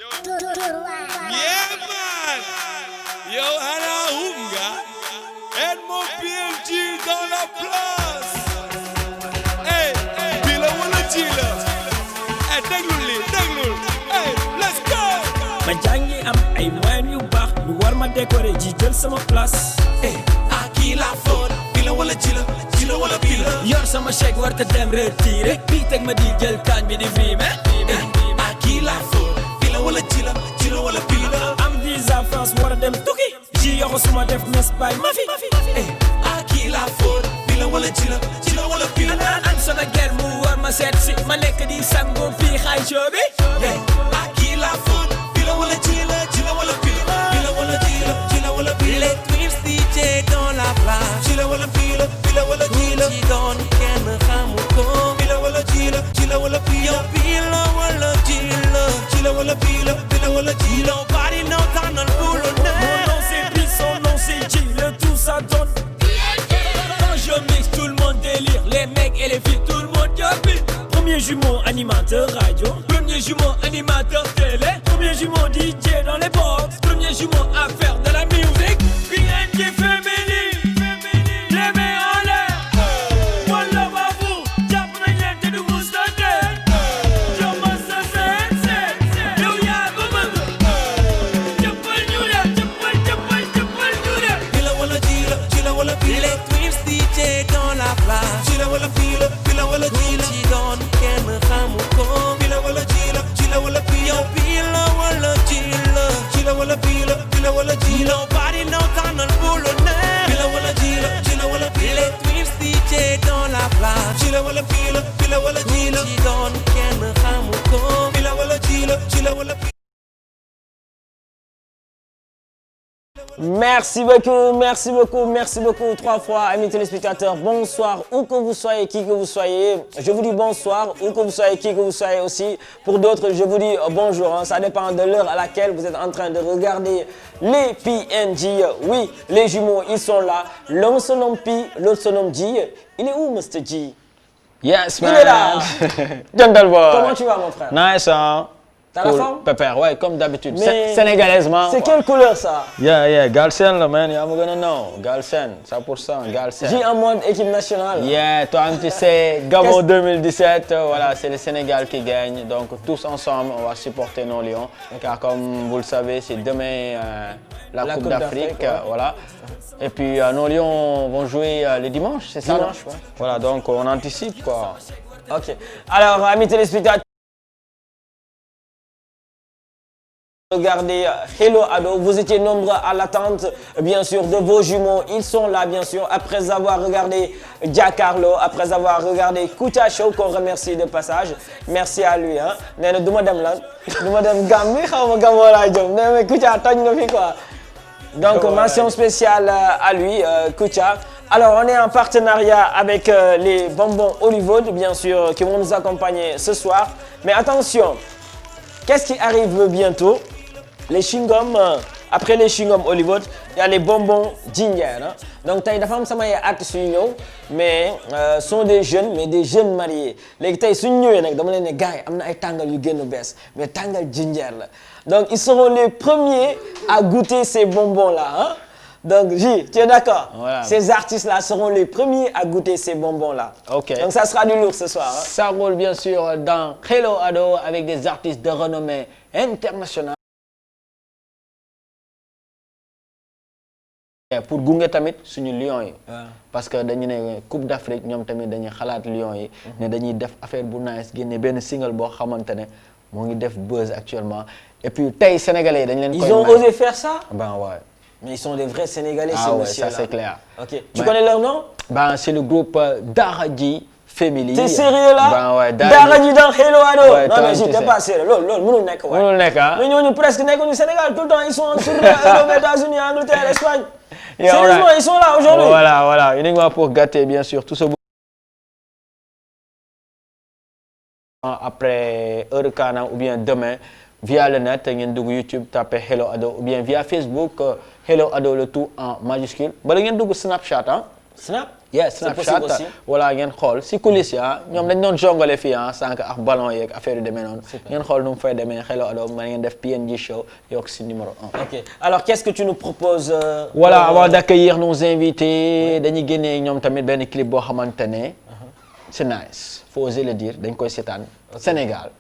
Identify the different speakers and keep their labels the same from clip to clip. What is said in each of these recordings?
Speaker 1: Yeah, man. Yo, Hana Hunga. Et mon PNG dans la place. Hey, Bila wala Jila. Hey, déglul. Hey, let's go.
Speaker 2: ma jàngi am ay moyens yu baax ñu war ma décorer ji jël sama place.
Speaker 1: À qui la faute? Bila wala Jila wala Bila.
Speaker 2: yor sama chèque war ta dem retiré bii teg ma di jël kaañ bi di filmé.
Speaker 1: À qui la faute? Bila wala Jila wala Bila.
Speaker 2: am visa France war a dem tukki ji yoxo suma def mes bay ma fi.
Speaker 1: À qui la faute? Bila wala Jila wala Bila.
Speaker 2: an sona ger mu war ma seet si ma nekk di sango fii xaay show bi.
Speaker 1: À qui la faute? Bila wala Jila wala Bila. Bila wala Jila wala Bila.
Speaker 3: Les Twins DJ dans la place.
Speaker 1: Jila wala Bila wala Jila.
Speaker 3: Ci doon kenn xamu ko.
Speaker 1: Bila wala Jila wala Bila.
Speaker 3: Yow Bila wala Jila.
Speaker 1: Jila wala Bila wala Jila.
Speaker 3: Nobody knows tànnal bu la
Speaker 2: Mon
Speaker 3: neex.
Speaker 2: nom c'est Bi, son nom c'est J, le tout ça donne. Quand je mixe, tout le monde délire, les mecs et les filles, tout le monde jubile. Premier jumeau animateur radio, premier jumeau animateur télé, premier jumeau DJ dans les box, premier jumeau à faire de la musique. PNJ féminine, les mains en l'air. One love à vous, jàpp nañ leen te du mus a dee. Jomba sa seet, yow yaa ko bëgg. Jëppal ñu dem, jëppal ñu dem.
Speaker 1: Bila wala Jila wala Bila.
Speaker 3: Les Twins DJ dans la place.
Speaker 1: Jila wala Bila wala Jila.
Speaker 3: Ci doon kenn xamu ko.
Speaker 1: Bila wala Jila wala Bila.
Speaker 3: Yow Bila wala Jila.
Speaker 1: Jila wala Bila wala Jila.
Speaker 3: Nobody knows tànnal bu la neex.
Speaker 1: Bila wala Jila wala Bila.
Speaker 3: Les Twins DJ dans la place.
Speaker 1: Jila wala Bila wala Jila.
Speaker 3: Ci doon kenn xamu ko.
Speaker 1: Bila wala Jila wala Bila.
Speaker 4: Merci beaucoup 3 fois, amis téléspectateurs. Bonsoir, où que vous soyez, qui que vous soyez. Je vous dis bonsoir, où que vous soyez, qui que vous soyez aussi. Pour d'autres, je vous dis bonjour. Hein. Ça dépend de l'heure à laquelle vous êtes en train de regarder les PNJ. Oui, les jumeaux, ils sont là. L'un se nomme Pi, l'autre se nomme J. Il est où, Mr. J?
Speaker 5: Yes, man.
Speaker 4: Il est là.
Speaker 5: Gentle boy.
Speaker 4: Comment tu vas, mon frère?
Speaker 5: Nice, hein?
Speaker 4: T'as la forme?
Speaker 5: Pépère, ouais, comme d'habitude.
Speaker 4: Mais
Speaker 5: Sénégalaisement.
Speaker 4: c'est quelle couleur, ça?
Speaker 5: Yeah, Galsen, là, man. I'm gonna know. Galsen, 100%, Galsen.
Speaker 4: J en mode équipe nationale.
Speaker 5: Yeah, toi, tu sais, Gabon 2017, voilà, c'est le Sénégal qui gagne. Donc, tous ensemble, on va supporter nos Lions. Car, comme vous le savez, c'est demain la Coupe d'Afrique.
Speaker 4: Ouais.
Speaker 5: Voilà. Et puis, nos Lions vont jouer le dimanche, c'est ça?
Speaker 4: Dimanche,
Speaker 5: non?
Speaker 4: ouais.
Speaker 5: Voilà, donc, on anticipe, quoi.
Speaker 4: Ok. Alors, amis téléspectateurs, regardez Hello Ado, vous étiez nombreux à l'attente, bien sûr, de vos jumeaux. Ils sont là, bien sûr, après avoir regardé Giancarlo, après avoir regardé Kouthia Show, qu'on remercie de passage. Merci à lui. Hein. Nee na du ma dem lan du ma dem Gambie xaw ma Gabon laa jëm nee na Kouthia toj nga fi quoi. Donc, mention spéciale à lui, Kouthia. Alors, on est en partenariat avec les bonbons Hollywood, bien sûr, qui vont nous accompagner ce soir. Mais attention, qu'est-ce qui arrive bientôt? Les chewing-gums, après les chewing-gums Hollywood, il y a les bonbons Ginger. Hein? Donc, tey dafa am samay artistes yu ñëw mais sont des jeunes, mais des jeunes mariés. Léegi tey suñu ñëwee nag dama leen ne gars yi am na ay tàngal yu génn bees mais tàngal Ginger la. Donc, ils seront les premiers à goûter ces bonbons-là. Hein? Donc, J, tu es d'accord?
Speaker 5: Voilà.
Speaker 4: Ces artistes-là seront les premiers à goûter ces bonbons-là.
Speaker 5: Ok.
Speaker 4: Donc, ça sera du lourd ce soir. Hein?
Speaker 5: Ça roule bien sûr dans Hello Ado avec des artistes de renommée internationale. Pour gunge tamit suñu Lions yi. Parce que dañu ne Coupe d'Afrique ñoom tamit dañuy xalaat Lions yi. ne dañuy def affaire bu nice génne benn single boo xamante ne moo ngi def buzz actuellement. Et puis tey Sénégalais yi dañu leen koy
Speaker 4: Ils ont osé faire ça?
Speaker 5: Ben ouais.
Speaker 4: Mais ils sont des vrais Sénégalais, ces
Speaker 5: Ah ouais,
Speaker 4: messieurs-là.
Speaker 5: ça c'est clair.
Speaker 4: Ok. Tu
Speaker 5: Ben-
Speaker 4: connais leur nom?
Speaker 5: Ben c'est le groupe Daradji Family.
Speaker 4: T'es sérieux là?
Speaker 5: Ben ouais,
Speaker 4: Daradji dans Hello Ado.
Speaker 5: Ouais,
Speaker 4: non
Speaker 5: toi,
Speaker 4: mais
Speaker 5: tu
Speaker 4: j'étais
Speaker 5: sais.
Speaker 4: pas sérieux. Loolu mënul nekk waay.
Speaker 5: Mënul nekk ah.
Speaker 4: Mais ñooñu presque nekkuñu Sénégal tout le temps. Ils sont sur Europe, États-Unis, Angleterre, Espagne.
Speaker 5: Yeah,
Speaker 4: Sérieusement,
Speaker 5: alright.
Speaker 4: ils sont là aujourd'hui.
Speaker 5: Voilà, uniquement pour gâter bien sûr tout ce après Eurocana ou bien demain via le net ngeen dugg YouTube tapé Hello Ado ou bien via Facebook Hello Ado le tout en majuscule bala ngeen dugg Snapchat ah.
Speaker 4: Snap?
Speaker 5: yes
Speaker 4: C'est possible
Speaker 5: Snapchat
Speaker 4: aussi.
Speaker 5: voilà ngeen xool si coulisses yi ñoom dañ doon jongale fii sànq ak ballon yeeg affaire yu demee noonu ngeen xool nu mu fay demee Hello Ado ma ngeen def PNG show yokk si numéro 1.
Speaker 4: Ok alors qu'est-ce que tu nous proposes
Speaker 5: voilà avant d'accueillir nos invités dañuy génnee ñoom tamit benn clip boo xamante ne c'est nice faut oser le dire dañ koy seetaan Sénégal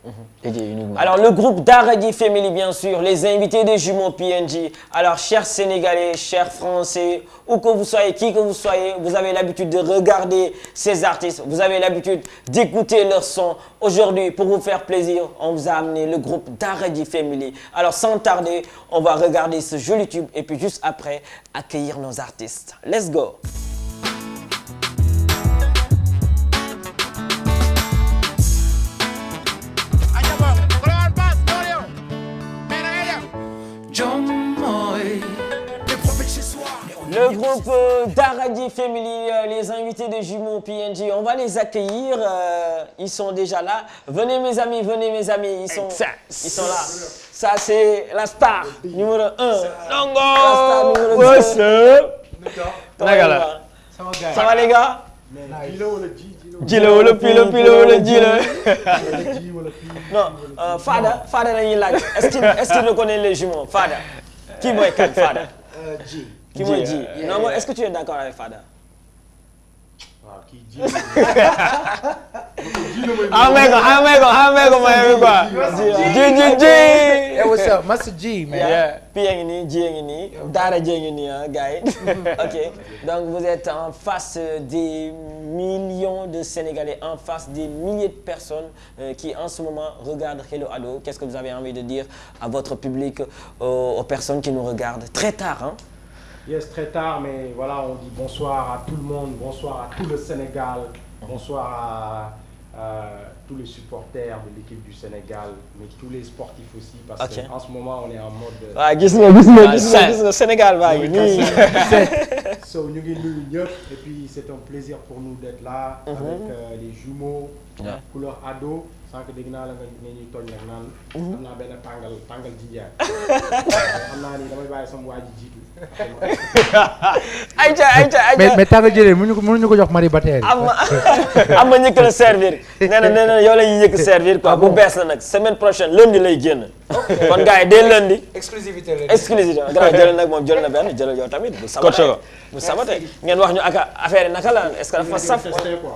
Speaker 5: dédié uniquement.
Speaker 4: Alors le groupe Daradi Family bien sûr, les invités des jumeaux PNJ. Alors chers Sénégalais, chers Français, où que vous soyez, qui que vous soyez, vous avez l'habitude de regarder ces artistes, vous avez l'habitude d'écouter leurs sons. Aujourd'hui, pour vous faire plaisir, on vous a amené le groupe Daradi Family. Alors sans tarder, on va regarder ce joli tube et puis juste après, accueillir nos artistes. Let's go! Le groupe Daradi Family, les invités des jumeaux PNJ, on va les accueillir. Ils sont déjà là. Venez mes amis, ils sont là. Ça c'est la star numéro 1.
Speaker 5: Longo.
Speaker 4: La star numéro 2.
Speaker 5: What's up?
Speaker 4: Ça va les gars?
Speaker 5: Jilo wala pilo wala jilo.
Speaker 4: Non, Fada lañuy laaj. Est-ce qu'il reconnaît les jumeaux? Fada. Qui mooy kan Fada? Qui mooy Ji? Non, moi, est-ce que tu es d'accord avec Fada?
Speaker 5: Ji.
Speaker 6: Hey, what's up? Master G, man.
Speaker 5: Yeah.
Speaker 4: Pi a ngi nii, Ji a ngi nii, Dara Ji a ngi nii gars yi. Ok, donc vous êtes en face des millions de Sénégalais, en face des milliers de personnes qui en ce moment regardent Hello Ado. Qu'est-ce que vous avez envie de dire à votre public, aux personnes qui nous regardent très tard, hein?
Speaker 7: Yes, très tard, mais voilà, on dit bonsoir à tout le monde, bonsoir à tout le Sénégal, bonsoir à tous les supporters de l'équipe du Sénégal, mais tous les sportifs aussi, parce qu'en ce moment, on est en mode...
Speaker 4: Ah, gis nga Sénégal baa ngi nii.
Speaker 7: So, ñu ngi nuyu ñëpp, et puis c'est un plaisir pour nous d'être là, avec les jumeaux, couleur ado. Sànq dégg naa la nga ne ñuy tooñ nag naan am naa benn tàngal jinjeer xam naa ni damay bàyyi sama waa ji jiitu
Speaker 4: ayca
Speaker 6: mais tàngal jëlee mënuñu ko jox Marie Bataire.
Speaker 4: am ma ñëkk la servir nee na yow la ñuy ñëkk servir quoi bu bees la nag semaine prochaine lundi lay génn kon gars yi dès lundi
Speaker 6: exclusivité
Speaker 4: gars yi jël nag moom jël na benn jëlal yow tamit bu sabate ngeen wax ñu ak affaire yi naka la est-ce que dafa saf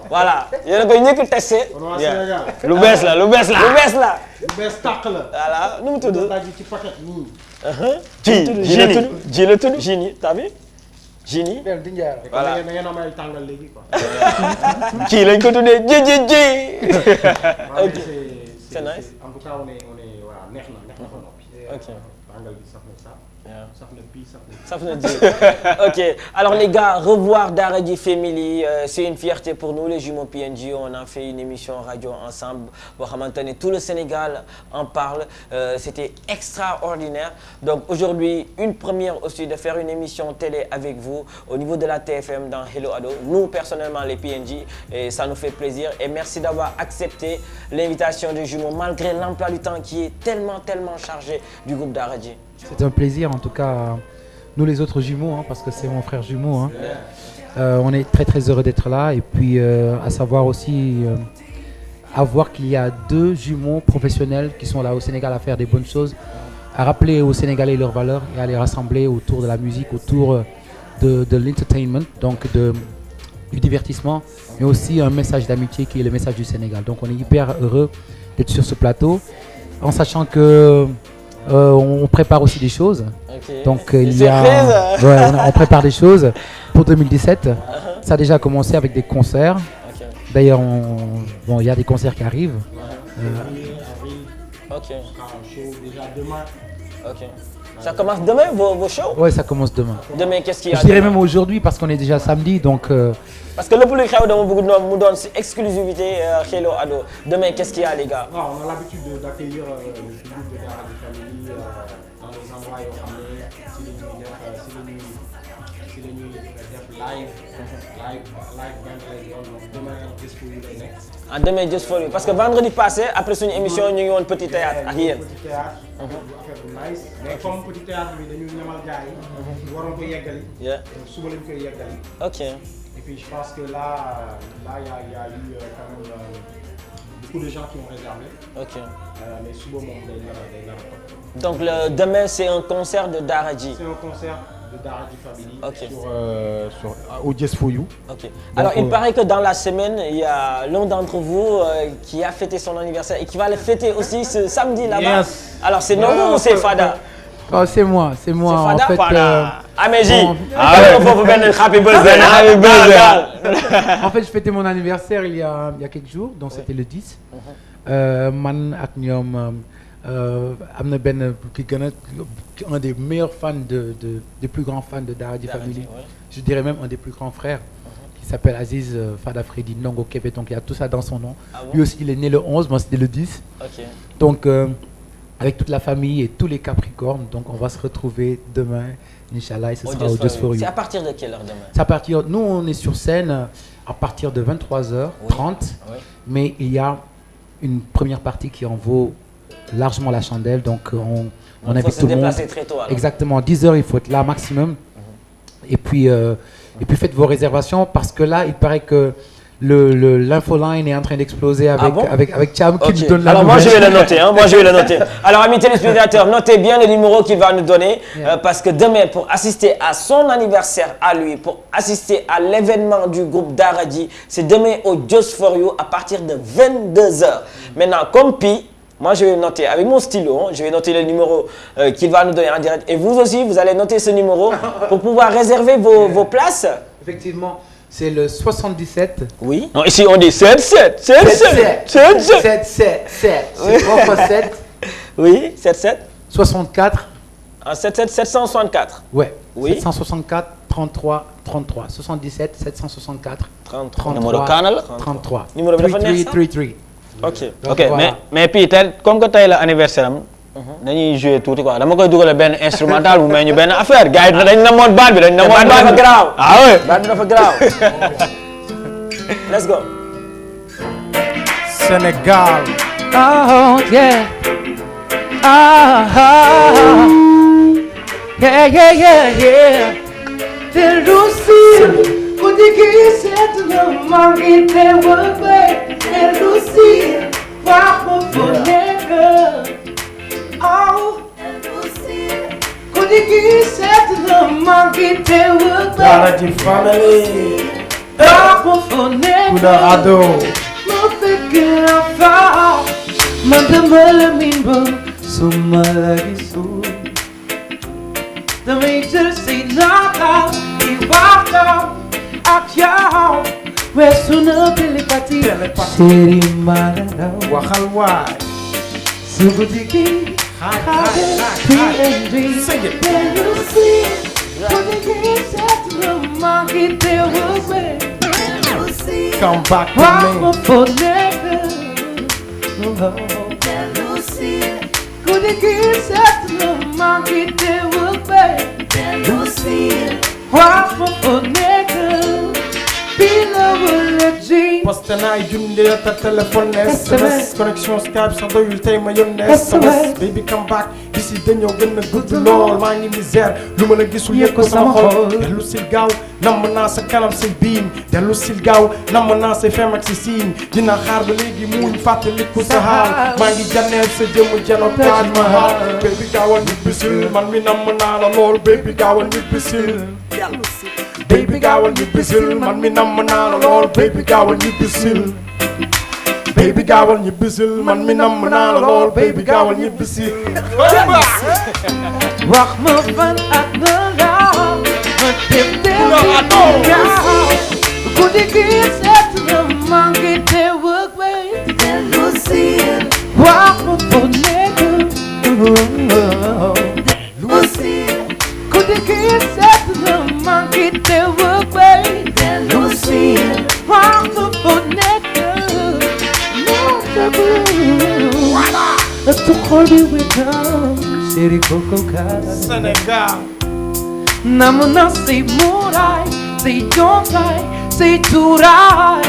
Speaker 4: voilà yéen a koy ñëkk testé
Speaker 5: lu bees la.
Speaker 4: lu bees
Speaker 7: tàq la
Speaker 4: voilà nu mu tudd
Speaker 7: ci paquet nii
Speaker 4: ji la tudd Gini t'as vu Gini
Speaker 7: voilà da ngeen am ay tàngal léegi quoi
Speaker 5: kii lañ ko tuddee ji.
Speaker 4: c'est nice
Speaker 7: en tout cas on est voilà neex na fa noppi
Speaker 4: ok
Speaker 7: tàngal bi saf na saf na pii
Speaker 4: saf na ji ok alors les gars revoir Daradi Family c'est une fierté pour nous les jumeaux PNJ on a fait une émission radio ensemble boo xamante ne tout le Sénégal en parle c'était extraordinaire donc aujourd'hui une première aussi de faire une émission télé avec vous au niveau de la TFM dans Hello Ado nous personnellement les PNJ et ça nous fait plaisir et merci d'avoir accepté l'invitation des jumeaux malgré l'emploi du temps qui est tellement chargé du groupe Daradi.
Speaker 6: C'est un plaisir en tout cas, nous les autres jumeaux, parce que c'est mon frère jumeau. On est très heureux d'être là et puis à savoir aussi à voir qu'il y a 2 jumeaux professionnels qui sont là au Sénégal à faire des bonnes choses, à rappeler aux Sénégalais leurs valeurs et à les rassembler autour de la musique, autour de l'entertainment, donc du divertissement, mais aussi un message d'amitié qui est le message du Sénégal. Donc on est hyper heureux d'être sur ce plateau, en sachant que on prépare aussi des choses.
Speaker 4: Okay.
Speaker 6: Donc on prépare des choses pour 2017. Ça a déjà commencé avec des concerts.
Speaker 4: Okay.
Speaker 6: D'ailleurs, il y a des concerts qui arrivent.
Speaker 4: Ok.
Speaker 7: Déjà demain.
Speaker 4: Ok. Ça commence demain vos shows?
Speaker 6: Ouais, ça commence demain.
Speaker 4: Demain, qu'est-ce qu'il y a?
Speaker 6: Je dirais même aujourd'hui parce qu'on est déjà samedi, donc.
Speaker 4: Parce que le plus xew dama bëgg mu doon ci exclusivité Hello Ado. Demain, qu'est-ce qu'il y a les gars?
Speaker 7: Non, on a l'habitude d'accueillir le public de Daradi Family dans les endroits yoo xam ne si la ñuy si la ñuy def live band lay doon demain Just For You lay nekk.
Speaker 4: ah demain Just For You parce que vendredi passé après suñu émission ñu ngi woon petit théâtre ak yéen.
Speaker 7: petit théâtre. affaire bu nice. mais comme petit théâtre bi dañu ñamal gars yi. waroon ko yeggali. donc suba lañ koy yeggali.
Speaker 4: ok.
Speaker 7: et puis je pense que là y a eu quand même beaucoup de gens qui ont réservé.
Speaker 4: ok.
Speaker 7: mais suba moom day nar a
Speaker 4: donc demain c'est un concert de Daradji.
Speaker 7: c'est un concert de Daradji Family.
Speaker 4: ok.
Speaker 7: Au Just For You.
Speaker 4: ok. Alors il paraît que dans la semaine il y a l'un d'entre vous qui a fêté son anniversaire et qui va le fêter aussi ce samedi là-bas.
Speaker 7: Yes.
Speaker 4: Alors c'est Ndongo ou c'est Fada?
Speaker 6: Oh, c'est moi.
Speaker 4: C'est
Speaker 6: en
Speaker 4: Fada,
Speaker 6: fait.
Speaker 4: Améji.
Speaker 6: Bon.
Speaker 4: Happy birthday. Happy birthday.
Speaker 6: En fait, je fêtais mon anniversaire il y a quelques jours, donc c'était le 10. Man ak ñoom am na benn ki gën a un des meilleurs fans des plus grands fans de Daradji Family. Je dirais même un des plus grands frères. Qui s'appelle Aziz Fada Freddy Ndongo Kébé, donc il y a tout ça dans son nom.
Speaker 4: Ah bon?
Speaker 6: Lui aussi, il est né le 11, moi c'était le 10.
Speaker 4: Ok.
Speaker 6: Donc avec toute la famille et tous les Capricornes, donc on va se retrouver demain, Inch'Allah, et ce sera au Just For You.
Speaker 4: C'est à partir de quelle heure demain?
Speaker 6: C'est à partir, nous on est sur scène à partir de 23h30, mais il y a une première partie qui en vaut largement la chandelle, donc on invite tout le monde.
Speaker 4: Très tôt, alors.
Speaker 6: Exactement, 10h il faut être là maximum. Et puis faites vos réservations parce que là il paraît que l'infoline est en train d'exploser avec Cham qui nous donne la nouvelle.
Speaker 4: Moi je vais le noter, moi je vais le noter. Alors amis téléspectateurs, notez bien le numéro qu'il va nous donner parce que demain pour assister à son anniversaire à lui, pour assister à l'événement du groupe Daradji, c'est demain au Just For You à partir de 22h. Maintenant comme Pi, moi je vais noter avec mon stylo, je vais noter le numéro qu'il va nous donner en direct et vous aussi vous allez noter ce numéro pour pouvoir réserver vos places.
Speaker 6: Effectivement. C'est le 77.
Speaker 4: Oui. Non, ici on dit 77.
Speaker 6: 77. 77. C'est 3 fois 7.
Speaker 4: Oui, 77.
Speaker 6: 64.
Speaker 4: En 77, 764.
Speaker 6: Ouais.
Speaker 4: Oui.
Speaker 6: 764, 33, 33. 77, 764, 33.
Speaker 4: Numéro canal.
Speaker 6: 33.
Speaker 4: Numéro de
Speaker 6: 33.
Speaker 4: Ok.
Speaker 5: Donc, ok, voilà. mais puis comme que tey la anniversaire am. dañuy jouer tuuti quoi dama koy dugal benn instrumental bu may ñu benn affaire gars yi dañ namoon baat bi dañ namoon baat bi
Speaker 4: dafa garaaw.
Speaker 5: ah ouais
Speaker 4: baat bi dafa garaaw. Let's go.
Speaker 7: Sénégal.
Speaker 6: Oh yeah. Yeah. The Lucy, could you get set to the monkey they were back? The Lucy, Papa for nigga. Oh, could you get set to the monkey they were back?
Speaker 7: Daradji Family.
Speaker 6: Papa for nigga.
Speaker 7: Kuda Ado.
Speaker 6: No thinking I found. Mandamala minbo, sumalagi su. The major say knock he walked out, y'all. Where sooner telepathy, city malala.
Speaker 7: Waxal waay.
Speaker 6: Subutiki, PNG.
Speaker 7: Sing it.
Speaker 6: Can you see? Subutiki said to the monkey there was way.
Speaker 7: Come back to
Speaker 6: Walk
Speaker 7: me.
Speaker 6: for nigga. Could you get set to the monkey there was way? Walk for nigga. Below the G.
Speaker 7: Poste naay junde ta téléphone SMS connexion Skype sax doyul tey ma yónnee SMS baby come back bisi dañoo gën a gudd lool maa ngi misère lu ma la gisul yëg ko sama xol dellu sil gaaw namm naa sa kanam say biim dellu sil gaaw namm naa say fem ak si siin dina xaar ba léegi muñ fàttaliku sa xaal maa ngi janeel sa jëmm janoog Taj Mahal baby gaawal ñibbisil man mi namm naa la lool baby gaawal ñibbisil baby gaawal ñibbisil man mi namm naa la lool baby gaawal ñibbisil baby gaawal ñibbisil man mi namm naa la lool baby gaawal ñibbisil
Speaker 6: Wax ma fan ak na laaw ma dem dem gaaw ku di gis et na maa ngi te wëg bay wax ma fo nekk ku di gis et na maa ngi te wëg bay wax ma fo nekk tu xol bi wéetal Séri Coco Cara
Speaker 7: Sénégal
Speaker 6: namuna say murai, say jontai, say turai,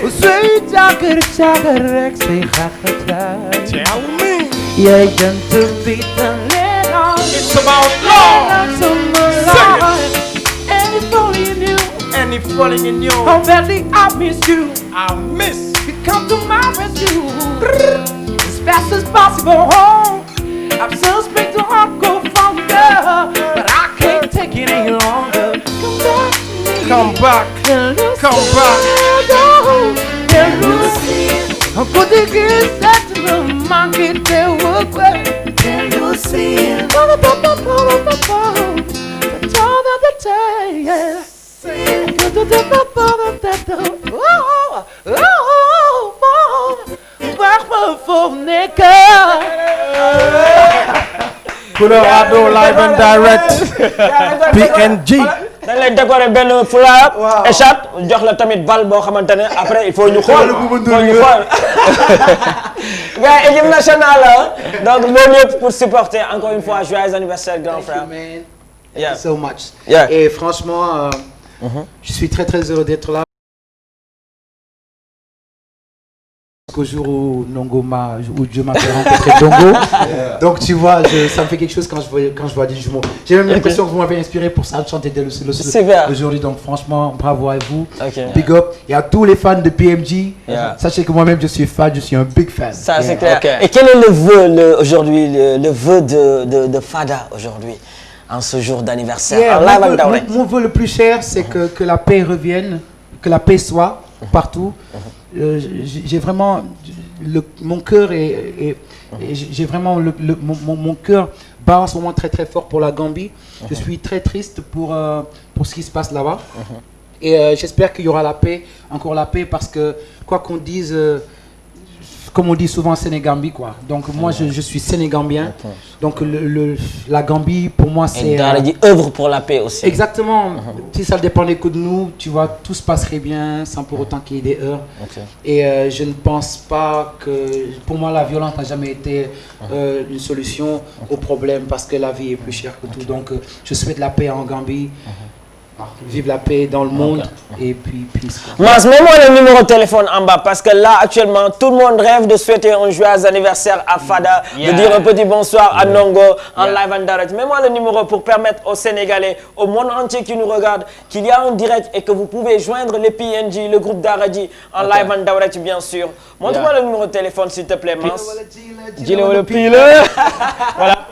Speaker 6: say jagar jagar, say khakhatai.
Speaker 7: Tell me.
Speaker 6: Yeah, gentle beat and let on.
Speaker 7: It's about love.
Speaker 6: And if only you knew
Speaker 7: And if falling in you,
Speaker 6: how badly I miss you.
Speaker 7: I miss.
Speaker 6: You come to my rescue as fast as possible home. I'm so quick to heart go founder, but I can't take it any longer. Come back to me.
Speaker 7: Come back. Come back.
Speaker 6: I'm going to get set to the market. There will be. Can you see it?
Speaker 7: Colorado live and direct. PNG.
Speaker 4: dañ lay décorer benn foulard écharpe jox la tamit bal boo xamante ne après il faut ñu xool gars équipe nationale donc loolu yëpp pour supporter encore une fois joyeux anniversaire grand frère.
Speaker 6: Man.
Speaker 4: Yeah.
Speaker 6: Thank you so much.
Speaker 4: Yeah.
Speaker 6: Et franchement, je suis très très heureux d'être là. Au jour où où Dieu m'a fait rencontrer Dongo. Donc tu vois, ça me fait quelque chose quand je vois des jumeaux. J'ai même l'impression que vous m'avez inspiré pour ça, de chanter aujourd'hui. Donc franchement, bravo à vous. Big up. Et à tous les fans de PMG, sachez que moi-même je suis fan, je suis un big fan.
Speaker 4: Ça c'est clair. Et quel est le vœu aujourd'hui, le vœu de Fada aujourd'hui, en ce jour d'anniversaire?
Speaker 6: Mon vœu le plus cher, c'est que la paix revienne, que la paix soit partout. J'ai vraiment mon cœur et j'ai vraiment mon cœur bat en ce moment très très fort pour la Gambie. Je suis très triste pour ce qui se passe là-bas. Et j'espère qu'il y aura la paix, encore la paix, parce que quoi qu'on dise, comme on dit souvent Sénégambie quoi. Donc moi je suis sénégambien. Donc la Gambie pour moi c'est
Speaker 4: œuvre pour la paix aussi.
Speaker 6: Exactement. Si ça dépendait que de nous, tu vois, tout se passerait bien sans pour autant qu'il y ait des heurts. Et je ne pense pas que pour moi la violence n'a jamais été une solution au problème parce que la vie est plus chère que tout. Donc je souhaite la paix en Gambie. Vive la paix dans le monde et puis peace.
Speaker 4: Mas, mets-moi le numéro de téléphone en bas parce que là actuellement tout le monde rêve de souhaiter un joyeux anniversaire à Fada, de dire un petit bonsoir à Nongo en live and direct. Mets-moi le numéro pour permettre aux Sénégalais, au monde entier qui nous regarde, qu'il y a un direct et que vous pouvez joindre les PNG, le groupe d'Aradi en live and direct bien sûr. Montre-moi le numéro de téléphone s'il te plaît, Mas. Dis-le le pile. Voilà.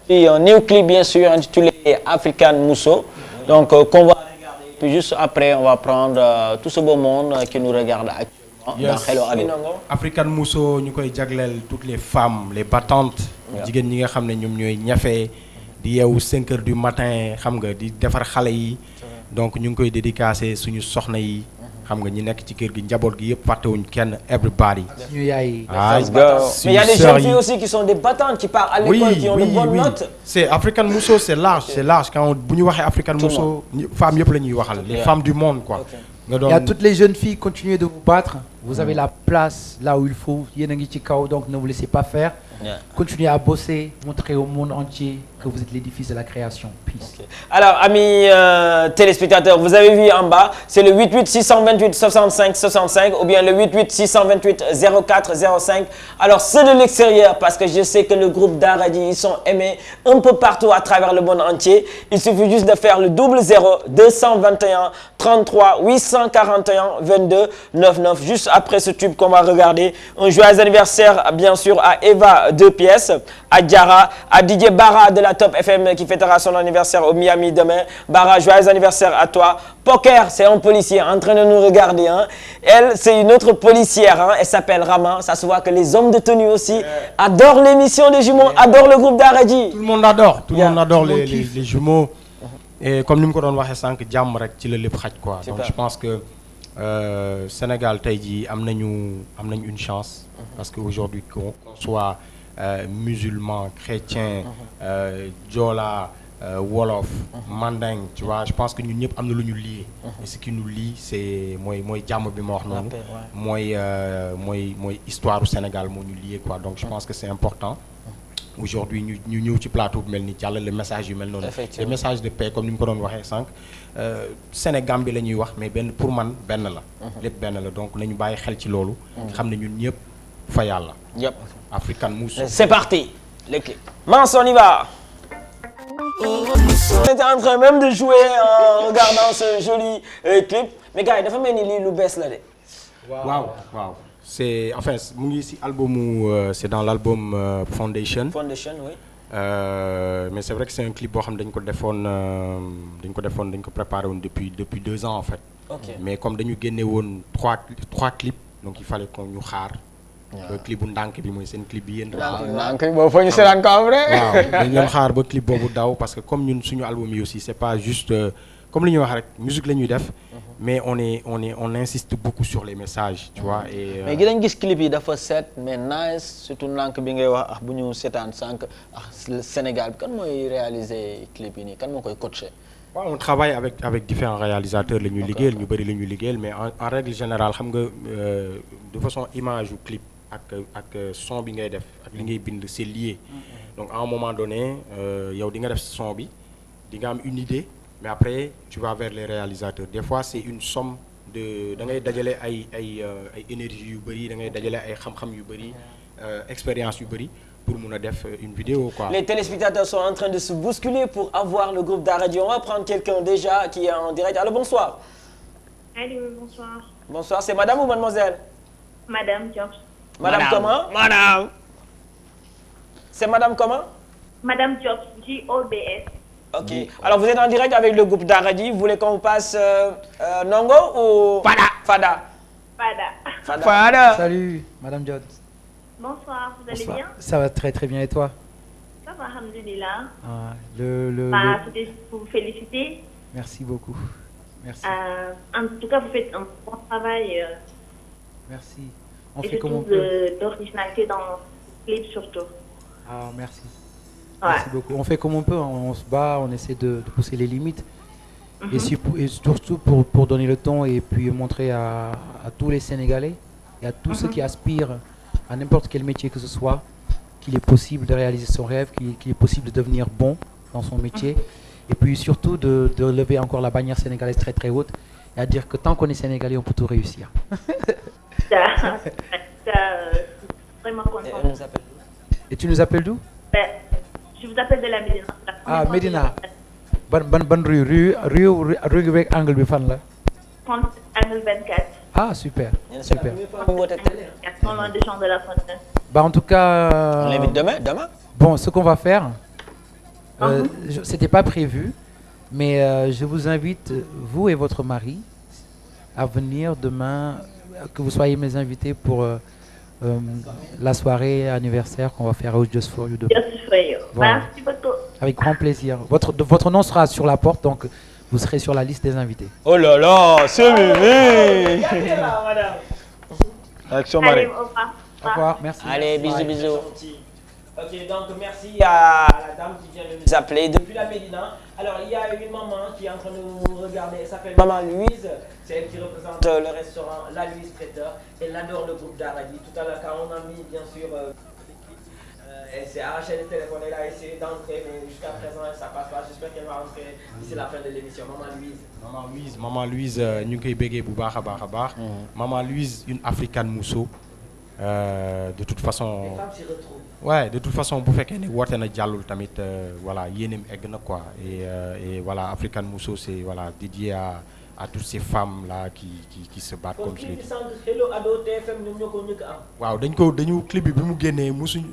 Speaker 4: Et un new clip bien sûr intitulé African Mousso. Donc qu'on va regarder, puis juste après on va prendre tout ce beau monde qui nous regarde actuellement dans Hello Ado.
Speaker 7: African Mousso ñu koy jagleel toutes les femmes, les battantes, jigéen ñi nga xam ne ñoom ñooy ñafe di yeewu 5 heures du matin xam nga di defar xale yi donc ñu ngi koy dédicacé suñu soxna yi xam nga ñi nekk ci kër gi njaboot gi yëpp fàttewuñ kenn everybody.
Speaker 4: Mais il y a des jeunes filles aussi qui sont des battantes qui partent à l'école qui ont de bonnes notes.
Speaker 7: C'est African Mousso, c'est large quand bu ñu waxee African Mousso femmes yëpp la ñuy waxal les femmes du monde quoi.
Speaker 6: Et à toutes les jeunes filles, continuez de vous battre. Vous avez la place là où il faut. Yéen a ngi ci kaw donc ne vous laissez pas faire. Continuez à bosser, montrer au monde entier que vous êtes l'édifice de la création. Peace.
Speaker 4: Alors, amis téléspectateurs, vous avez vu en bas, c'est le 88 628 65 65 ou bien le 88 628 04 05. Alors, ceux de l'extérieur, parce que je sais que le groupe d'Aradi, ils sont aimés un peu partout à travers le monde entier. Il suffit juste de faire le 00 221 33 841 22 99. Juste après ce tube qu'on va regarder, un joyeux anniversaire, bien sûr, à Eva 2 pièces, à Diara, à Didier Barra de la Top FM qui fêtera son anniversaire au Miami demain. Barra, joyeux anniversaire à toi. Poker, c'est un policier en train de nous regarder. Hein. Elle, c'est une autre policière. Hein. Elle s'appelle Rama. Ça se voit que les hommes de tenue aussi adorent l'émission des jumeaux, adorent le groupe d'Aradi.
Speaker 7: Tout le monde adore. Tout le monde adore les jumeaux. Et comme nous l'avons dit, c'est que jàmm rek ci la lépp xaj quoi. Donc je pense que Sénégal tey jii am nañu une chance parce que aujourd'hui qu'on soit musulman, chrétien, Joola, Wolof, Manding, tu vois, je pense que ñun ñëpp am na lu ñu lié. Et ce qui nous lie c'est mooy jàmm bi ma wax noonu. mooy histoire du Sénégal moo ñu lié quoi. Donc je pense que c'est important. aujourd'hui ñu ñëw ci plateau bu mel ni jàllale message yu mel noonu.
Speaker 5: Effectivement.
Speaker 7: des messages de paix comme ni mu ko doon waxee sànq Sénégal bi la ñuy wax mais benn pour man benn la. lépp benn la donc nañu bàyyi xel ci loolu. xam ne ñun ñëpp fa yàlla.
Speaker 5: yëpp.
Speaker 7: African Mousse.
Speaker 4: C'est parti, les clips. Mince, on y va. On était en train même de jouer en regardant ce joli clip. Mais gars, dafa mel ni lii lu bees la de.
Speaker 7: waaw c'est enfin mu ngi ci albumu c'est dans l'album Foundation.
Speaker 4: Foundation, oui.
Speaker 7: Mais c'est vrai que c'est un clip boo xam ne dañ ko préparé woon depuis 2 ans en fait.
Speaker 4: Ok.
Speaker 7: Mais comme dañu génne woon trois clips donc il fallait qu'on ñu xaar. ba clip bu ndànk bi mooy seen clip bi yéen.
Speaker 5: ndànk boobu foo ñu seetaan ko am rek.
Speaker 7: waaw dañ leen xaar ba clip boobu daw parce que comme ñun suñu album yi aussi c'est pas juste comme li ñuy wax rek musique la ñuy def. mais on insiste beaucoup sur les messages tu vois et.
Speaker 5: mais gi dañ gis clip yi dafa set mais nice surtout ndànk bi ngay wax bu ñu seetaan sànq Sénégal bi kan mooy réaliser clip yi nii kan moo koy coacher.
Speaker 7: waaw on travaille avec différents réalisateurs la ñuy liggéeyal ñu bëri la ñuy liggéeyal mais en règle générale xam nga de façon image ou clip ak son bi ngay def ak li ngay bind c'est lié donc à un moment donné yow di nga def son bi di nga am une idée mais après tu vas vers les réalisateurs des fois c'est une somme de da ngay dajale ay énergie yu bëri da ngay dajale ay xam-xam yu bëri expérience yu bëri pour mun a def une vidéo quoi.
Speaker 4: Les téléspectateurs sont en train de se bousculer pour avoir le groupe d'Aradi. On va prendre quelqu'un déjà qui est en direct. Allô, bonsoir.
Speaker 8: Allô, bonsoir.
Speaker 4: Bonsoir, c'est madame ou mademoiselle?
Speaker 8: Madame Diop.
Speaker 4: Madame comment? Madame. C'est madame comment?
Speaker 8: Madame Diop, J-O-B-S.
Speaker 4: Ok. Alors vous êtes en direct avec le groupe d'Aradi. Vous voulez qu'on vous passe Nongo ou Fada?
Speaker 8: Fada.
Speaker 6: Salut, Madame Diod.
Speaker 8: Bonsoir, vous allez bien?
Speaker 6: Ça va très très bien et toi?
Speaker 8: Ça va, alhamdoulilah.
Speaker 6: Ah,
Speaker 8: C'était pour vous féliciter.
Speaker 6: Merci beaucoup. Merci.
Speaker 8: En tout cas, vous faites un bon travail.
Speaker 6: Merci. On
Speaker 8: et
Speaker 6: fait
Speaker 8: je
Speaker 6: comme on
Speaker 8: trouve
Speaker 6: peut.
Speaker 8: d'originalité dans le clip surtout.
Speaker 6: Ah, merci.
Speaker 8: Ouais.
Speaker 6: Merci beaucoup. On fait comme on peut, on se bat, on essaie de pousser les limites. Et surtout pour donner le ton et puis montrer à tous les Sénégalais et à tous ceux qui aspirent à n'importe quel métier que ce soit qu'il est possible de réaliser son rêve, qu'il est possible de devenir bon dans son métier et puis surtout de lever encore la bannière sénégalaise très très haute et à dire que tant qu'on est Sénégalais, on peut tout réussir.
Speaker 8: Vraiment content.
Speaker 6: Et tu nous appelles d'où?
Speaker 8: Je vous appelle de la Médina.
Speaker 6: Ah, Médina. Ban rue avec angle bi fan la?
Speaker 8: Angle 24.
Speaker 6: Ah, super. Super.
Speaker 8: Non loin des champs de la Fontaine.
Speaker 6: Bah en tout cas.
Speaker 5: On l'invite demain.
Speaker 6: Bon, ce qu'on va faire, c'était pas prévu, mais je vous invite, vous et votre mari, à venir demain, que vous soyez mes invités pour la soirée anniversaire qu'on va faire au Just For You. Voilà.
Speaker 8: Merci beaucoup.
Speaker 6: Avec grand plaisir. Votre nom sera sur la porte, donc vous serez sur la liste des invités.
Speaker 5: Oh là là, c'est Mimi. Avec son mari.
Speaker 8: Allez, au revoir.
Speaker 6: Au revoir, merci.
Speaker 5: Allez, bisous.
Speaker 4: Ok, donc merci à la dame qui vient de nous appeler depuis la Médina. Alors, il y a une maman qui est en train de nous regarder. Elle s'appelle Maman Louise. C'est elle qui représente le restaurant La Louise Traiteur. Elle adore le groupe d'Aradi. Tout à l'heure, quand on a mis, bien sûr, elle s'est arraché le téléphone. Elle a essayé d'entrer, mais jusqu'à présent, ça passe pas. J'espère qu'elle va rentrer d'ici la fin de l'émission.
Speaker 7: Maman Louise ñu ngi koy béggee bu baax a baax. Maman Louise une africaine mousseau. De toute façon.
Speaker 4: Les femmes s'y retrouvent.
Speaker 7: Ouais, de toute façon bu fekkee ne woote na jàllul tamit voilà yéenem egg na quoi et voilà African Mousso c'est voilà dédié à toutes ces femmes là qui se battent comme je l'ai dit.
Speaker 4: Hello Ado TFM ñoom ñoo ko njëkk a am.
Speaker 7: waaw dañu clip bi mu génnee musuñ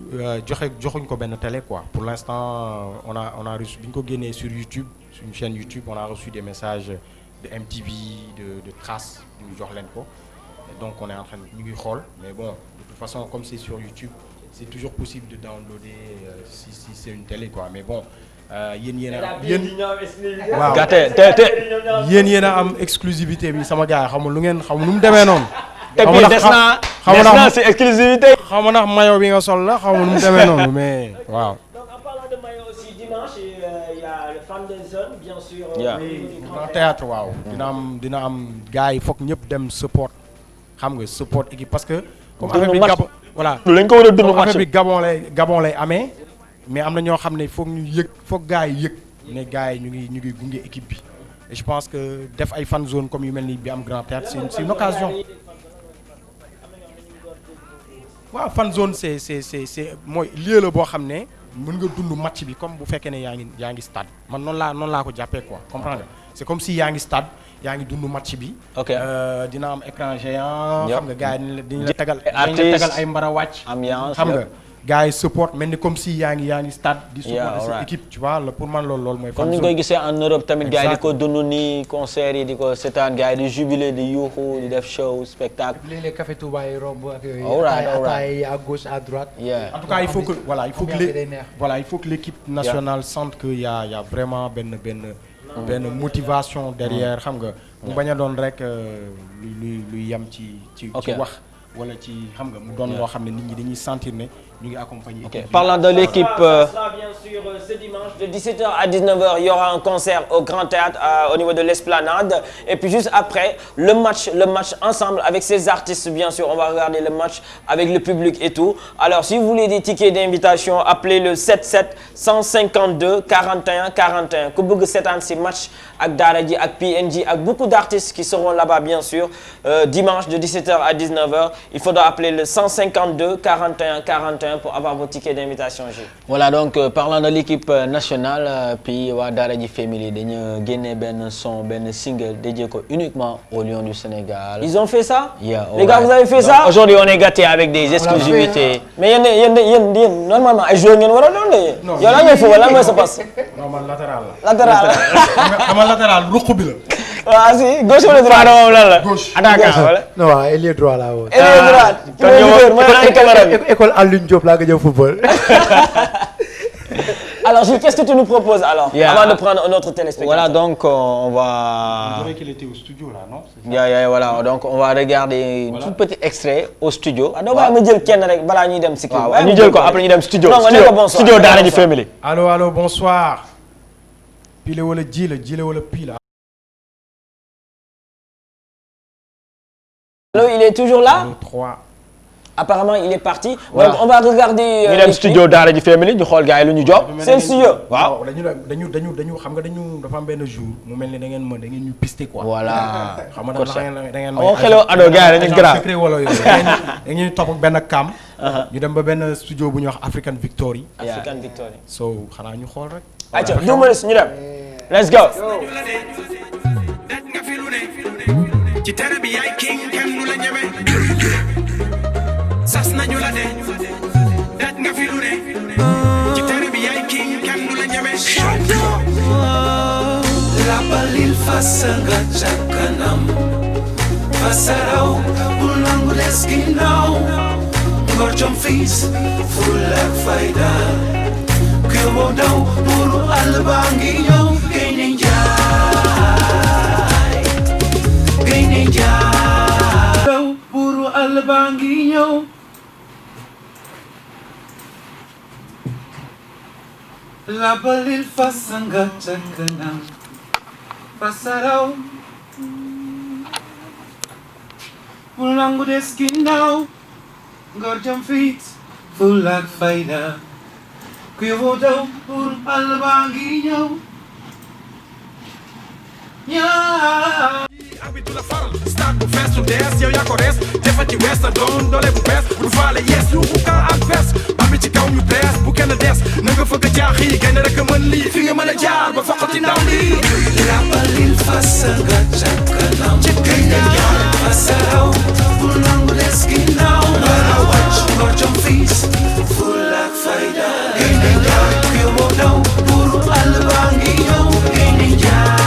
Speaker 7: joxuñ ko benn télé quoi pour l'instant on a reçu bi ñu ko génnee sur YouTube sur une chaîne YouTube on a reçu des messages de MTV de Trace ñu jox leen ko et donc on est en train ñu ngi xool mais bon de toute façon comme c'est sur YouTube c'est toujours possible de downloader si c'est une télé quoi mais bon yéen a am exclusivité bi sama gars xamul lu ngeen xamul nu mu demee noonu.
Speaker 5: et puis des na c'est exclusivité.
Speaker 7: xaw ma ndax maillot bi nga sol la xaw ma nu mu demee noonu mais waaw.
Speaker 4: Donc en parlant de maillot aussi dimanche il y a le fan de zone bien sûr.
Speaker 7: Grand théâtre waaw. dina am gars yi foog ñëpp dem support xam nga support équipe parce que. comme affaire bi Gabon voilà.
Speaker 5: lañ ko war a dund
Speaker 7: affaire bi Gabon lay amee. mais am na ñoo xam ne foog ñu yëg foog gars yi yëg ne gars yi ñu ngi gunge équipe bi et je pense que def ay fan zone comme yu mel ni bi am Grand Théâtre c'est une occasion. waaw fan zone c'est mooy lieu la boo xam ne mën nga dund match bi comme bu fekkee ne yaa ngi stade man noonu laa ko jàppee quoi comprendre nga c'est comme si yaa ngi stade yaa ngi dund match bi.
Speaker 5: ok
Speaker 7: dina am écran géant. xam nga gars yi dañu la tegal ay mbara wàcc.
Speaker 5: ambiance
Speaker 7: xam nga gars yi support mel ni comme si yaa ngi stade. di support sa équipe tu vois pour man loolu mooy.
Speaker 5: comme ni nga koy gisee en Europe tamit gars yi di ko dund nii concert yi di ko seetaan gars yi di jubilé di yuuxu di def show spectacle.
Speaker 6: les café Touba yi romb ak yooyu.
Speaker 5: alright
Speaker 6: à gauche à droite.
Speaker 7: en tout cas il faut que l'équipe nationale sente que y a vraiment benn motivation derrière xam nga mu bañ a doon rek luy yam ci wax wala ci xam nga mu doon loo xam ne nit ñi dañuy sentir ne ñu ngi accompagner.
Speaker 5: Parlant de l'équipe
Speaker 4: bien sûr ce dimanche de 17h à 19h il y aura un concert au Grand Théâtre au niveau de l'Esplanade et puis juste après le match ensemble avec ces artistes bien sûr on va regarder le match avec le public et tout alors si vous voulez des tickets d'invitation appelez le 77 152 41 41 ku bëgg seetaan ci match ak Daara J ak PNJ ak beaucoup d'artistes qui seront là-bas bien sûr dimanche de 17h à 19h il faudra appeler le 152 41 41 pour avoir vos tickets d'invitation.
Speaker 5: Voilà donc parlant de l'équipe nationale puis waa Daara J Family dañu génne benn single dédié ko uniquement aux Lions du Sénégal.
Speaker 4: Ils ont fait ça?
Speaker 5: Yeah,
Speaker 4: les gars, vous avez fait ça?
Speaker 5: Aujourd'hui on est gâtés avec des exclusivités.
Speaker 4: Mais yéen normalement ay joueurs ngeen war a doon de. yow lan ngay foofu lan mooy sa passe?
Speaker 7: non man latéral
Speaker 4: la.
Speaker 7: latéral ruq bi la.
Speaker 4: waaw si gauche wala droite moom lan la.
Speaker 7: gauche
Speaker 4: attaquant wala.
Speaker 6: non waaw ailier droit laa woon.
Speaker 4: ailier droit.
Speaker 6: école Alioune Diop laa gëj a football.
Speaker 4: Alors Gilles, qu'est-ce que tu nous proposes alors? Avant de prendre un autre téléspectateur.
Speaker 5: Voilà donc on va.
Speaker 7: On dirait qu'il était au studio là non?
Speaker 5: Voilà donc on va regarder un tout petit extrait au studio.
Speaker 4: waaw doo bàyyi ma jël kenn rek balaa ñuy dem si kii.
Speaker 5: waaw ñu jël ko après ñu dem studio.
Speaker 4: studio
Speaker 5: Daara J Family.
Speaker 7: allo bonsoir. Pile wala Jile wala Pile.
Speaker 4: Allo il est toujours là?
Speaker 7: 3.
Speaker 4: Apparemment il est parti.
Speaker 5: Voilà.
Speaker 4: Donc on va regarder.
Speaker 5: ñu dem studio Daara J Family ñu xool gars yi lu ñu job.
Speaker 4: seen studio.
Speaker 7: waaw dañu xam nga dafa am benn jour mu mel ni da ngeen ñu pister quoi.
Speaker 5: voilà.
Speaker 7: xam nga da ngeen
Speaker 5: may. xeloo ado gars yi dañuy grave
Speaker 7: secret wala yooyu da ngeen topp ak benn cam. ñu dem ba benn studio bu ñuy wax African Victory.
Speaker 4: African Victory.
Speaker 7: so xanaa ñu xool rek.
Speaker 4: ayca numéros ñu dem. let's go.
Speaker 1: ci tere bi yaay king kenn du la ñeme sas nañu la de daj nga fi lu ne ci tere bi yaay king kenn du la ñeme la balil fasa nga ca kanam fasa raw bul nangu des ginnaaw ngor jom fiis ful ak fayda ku yóbboo daw buuru àll baa ngi ñëw génne daw buuru àll baa ngi ñëw la balil fasa nga ca kanam fasa raw bul nangu des ginnaaw ngor jom fit ful ak fayda ku yóbboo daw buuru àll baa ngi ñëw abi du la faral stade bu fees lu dees yow yaa ko rees defati wees na doon doole bu bees bu faale yees yu bu kan ak fees ba mi ci kaw ñu bees bu kenn des na nga fëgg a jaax yi gaynde rek a mën lii fi nga mën a jaar ba foqati ndaw lii rabalil fasa nga ca kanam ci gaynde jaar fasa raw bul nangu des ginnaaw bara wàcc ngor jom fiis ful ak fayda gaynde jaar ku yóbboo daw buuru àll baa ngi ñëw gaynde jaar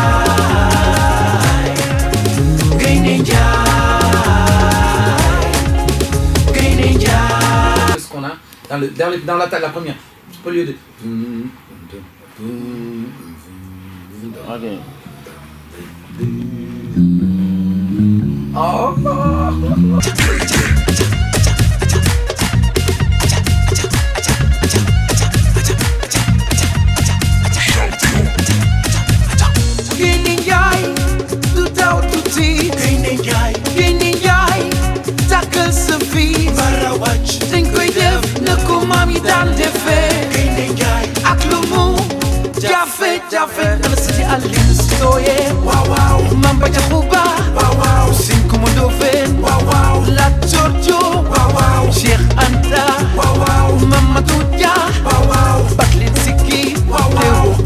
Speaker 9: ce qu'on a dans la première au lieu de
Speaker 5: ok.
Speaker 1: Gini Njaay du taw tuuti Gini Njaay takkal sa fii bara wàcc dañ koy def na ko maam yi daan defee Gini Njaay jafe ana sidi alin soye wow mamba jaxuba wow sin ko mo dofen wow la Giorgio wow Cheikh Anta wow Mamadou Dia wow Batlin Siki wow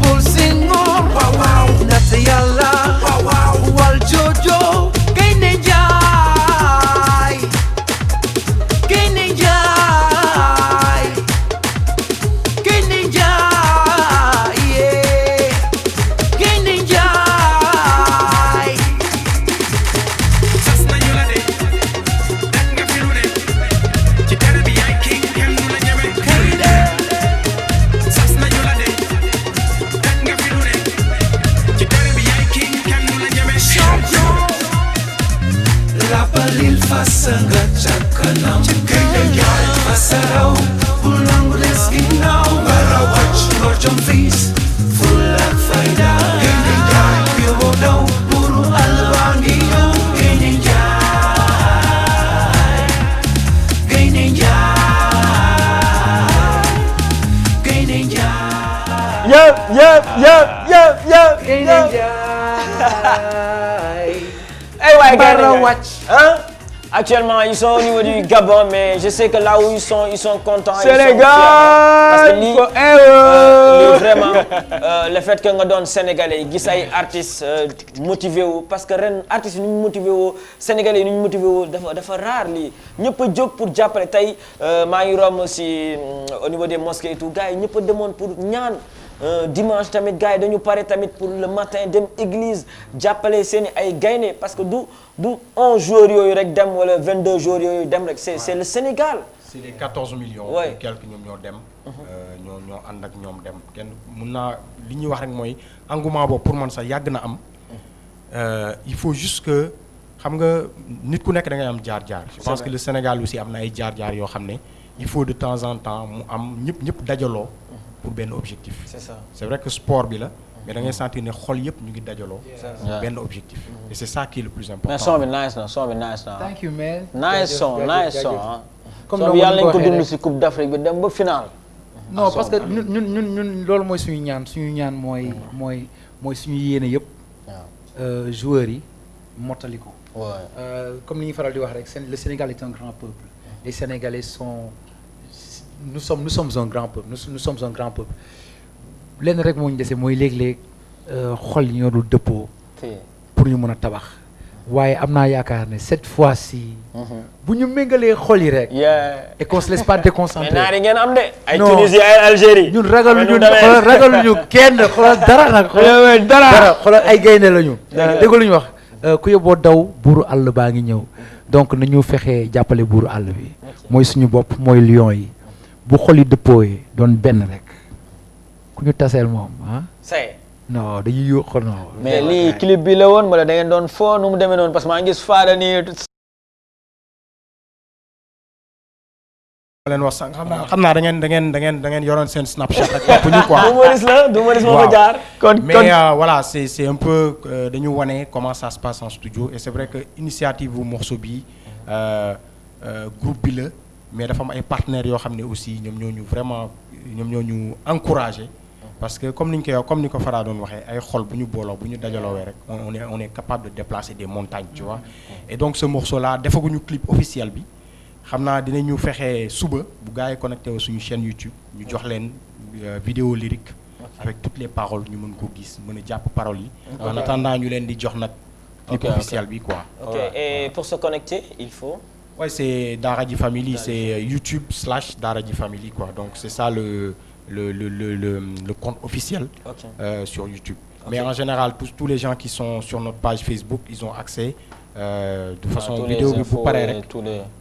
Speaker 1: Paul Senghor wow Nata Yalla wow wal Jojo Gaynde Njaay Gaynde Njaay Gaynde Njaay yeah Gaynde Njaay sas nañu la de dan nga fi lu ne ci tere bi yaay king kenn du la ñeme gaynde sas nañu la de dan nga fi lu ne ci tere bi yaay king kenn du la ñeme champion la palil fasa nga ca kanam gaynde njaay masaraw bul nangu des ginnaaw bara wàcc ngor jom fiis full ak fayda gaynde njaay yóbboo daw buru àll baa ngi ñëw gaynde njaay gaynde njaay gaynde njaay
Speaker 4: Gaynde Eh ouais, hein? Actuellement, ils sont au niveau du Gabon, mais je sais que là où ils sont contents. Sénégal! Parce que vraiment, le fait que nga doon Sénégalais gis ay artistes motivés wu parce que ren artistes yi nu ñu motivé woo Sénégalais yi nu ñu motivé woo dafa rare lii ñëpp a jóg pour jàppale tey maa ngi romb si au niveau des mosquées et tout gars yi ñëpp a demoon pour ñaan. Dimanche tamit gars yi dañu pare tamit pour le matin dem église jàppale seeni ay gaynde parce que du 11 jours yooyu rek dem wala 22 jours yooyu dem rek c'est le Sénégal.
Speaker 7: c'est les 14 millions.
Speaker 4: Ouais.
Speaker 7: quelques ñoom ñoo dem. ñoo ànd ak ñoom dem kenn mun naa li ñuy wax rek mooy engouement boobu pour man sax yàgg na am il faut juste que xam nga nit ku nekk da ngay am jaar-jaar. je pense que le Sénégal aussi am na ay jaar-jaar yoo xam ne il faut de temps en temps mu am ñëpp dajaloo. pour benn objectif.
Speaker 4: C'est ça.
Speaker 7: C'est vrai que sport bi la mais da ngay sentir ne xol yëpp ñu ngi dajaloo. benn objectif. et c'est ça qui est le plus important.
Speaker 5: mais son bi nice na.
Speaker 6: Thank you man.
Speaker 5: nice son ah.
Speaker 6: comme
Speaker 5: son bi yàlla nañu ko dund ci Coupe d'Afrique bi dem ba final.
Speaker 6: non parce que ñun loolu mooy suñu ñaan mooy suñu yéene yëpp. joueurs yi mottali ko. comme li ñuy faral di wax rek le Sénégal est un grand peuple. les Sénégalais sont. nous sommes un grand peuple nous sommes un grand peuple lenn rek moo ñu dese mooy léeg-léeg xol yi ñoo dul dëppoo pour ñu mën a tabax waaye am naa yaakaar ne cette fois-ci bu ñu méngalee xol yi rek et qu'on se laisse pas déconcentrer
Speaker 4: mais naar yi ngeen am de ay Tunisie ay Algérie
Speaker 6: ñun ragaluñu kenn xoolal dara nag dara xoolal ay gaynde lañu dégg lu ñu wax ku yóbboo daw buuru àll baa ngi ñëw donc nañu fexee jàppale buuru àll bi mooy suñu bopp mooy lion yi bu xol yi dëppooyee doon benn rek ku ñu taseel moom ah.
Speaker 4: say
Speaker 6: non dañuy yóoxu non.
Speaker 5: mais lii clip bi la woon wala da ngeen doon foo nu mu demee noonu parce que maa ngi gis faada nii.
Speaker 7: ma leen wax sànq xam naa da ngeen yoroon seen Snapchat rek topp ñu quoi.
Speaker 4: du Maurice moo ko jaar.
Speaker 7: mais voilà c'est un peu dañu wane comment ça se passe en studio et c'est vrai que initiative bu morceau bi groupe bi la. mais dafa am ay partenaires yoo xam ne aussi ñoom ñoo ñu encouragé parce que comme ni ko Fara doon waxee ay xol bu ñu booloo bu ñu dajaloowee rek on est capable de déplacer des montagnes tu vois et donc ce morceau là defaguñu clip officiel bi xam naa dinañu fexe suba bu gars yi connecté wu suñu chaîne YouTube ñu jox leen vidéo lyrique avec toutes les paroles ñu mën ko gis mën a jàpp paroles yi en attendant ñu leen di jox nag clip officiel bi quoi.
Speaker 4: Ok et pour se connecter il faut.
Speaker 7: Ouais, c'est Daradji Family, c'est YouTube / Daradji Family quoi. Donc c'est ça le compte officiel sur YouTube. Mais en général tous les gens qui sont sur notre page Facebook, ils ont accès de façon vidéo bi bu paree rek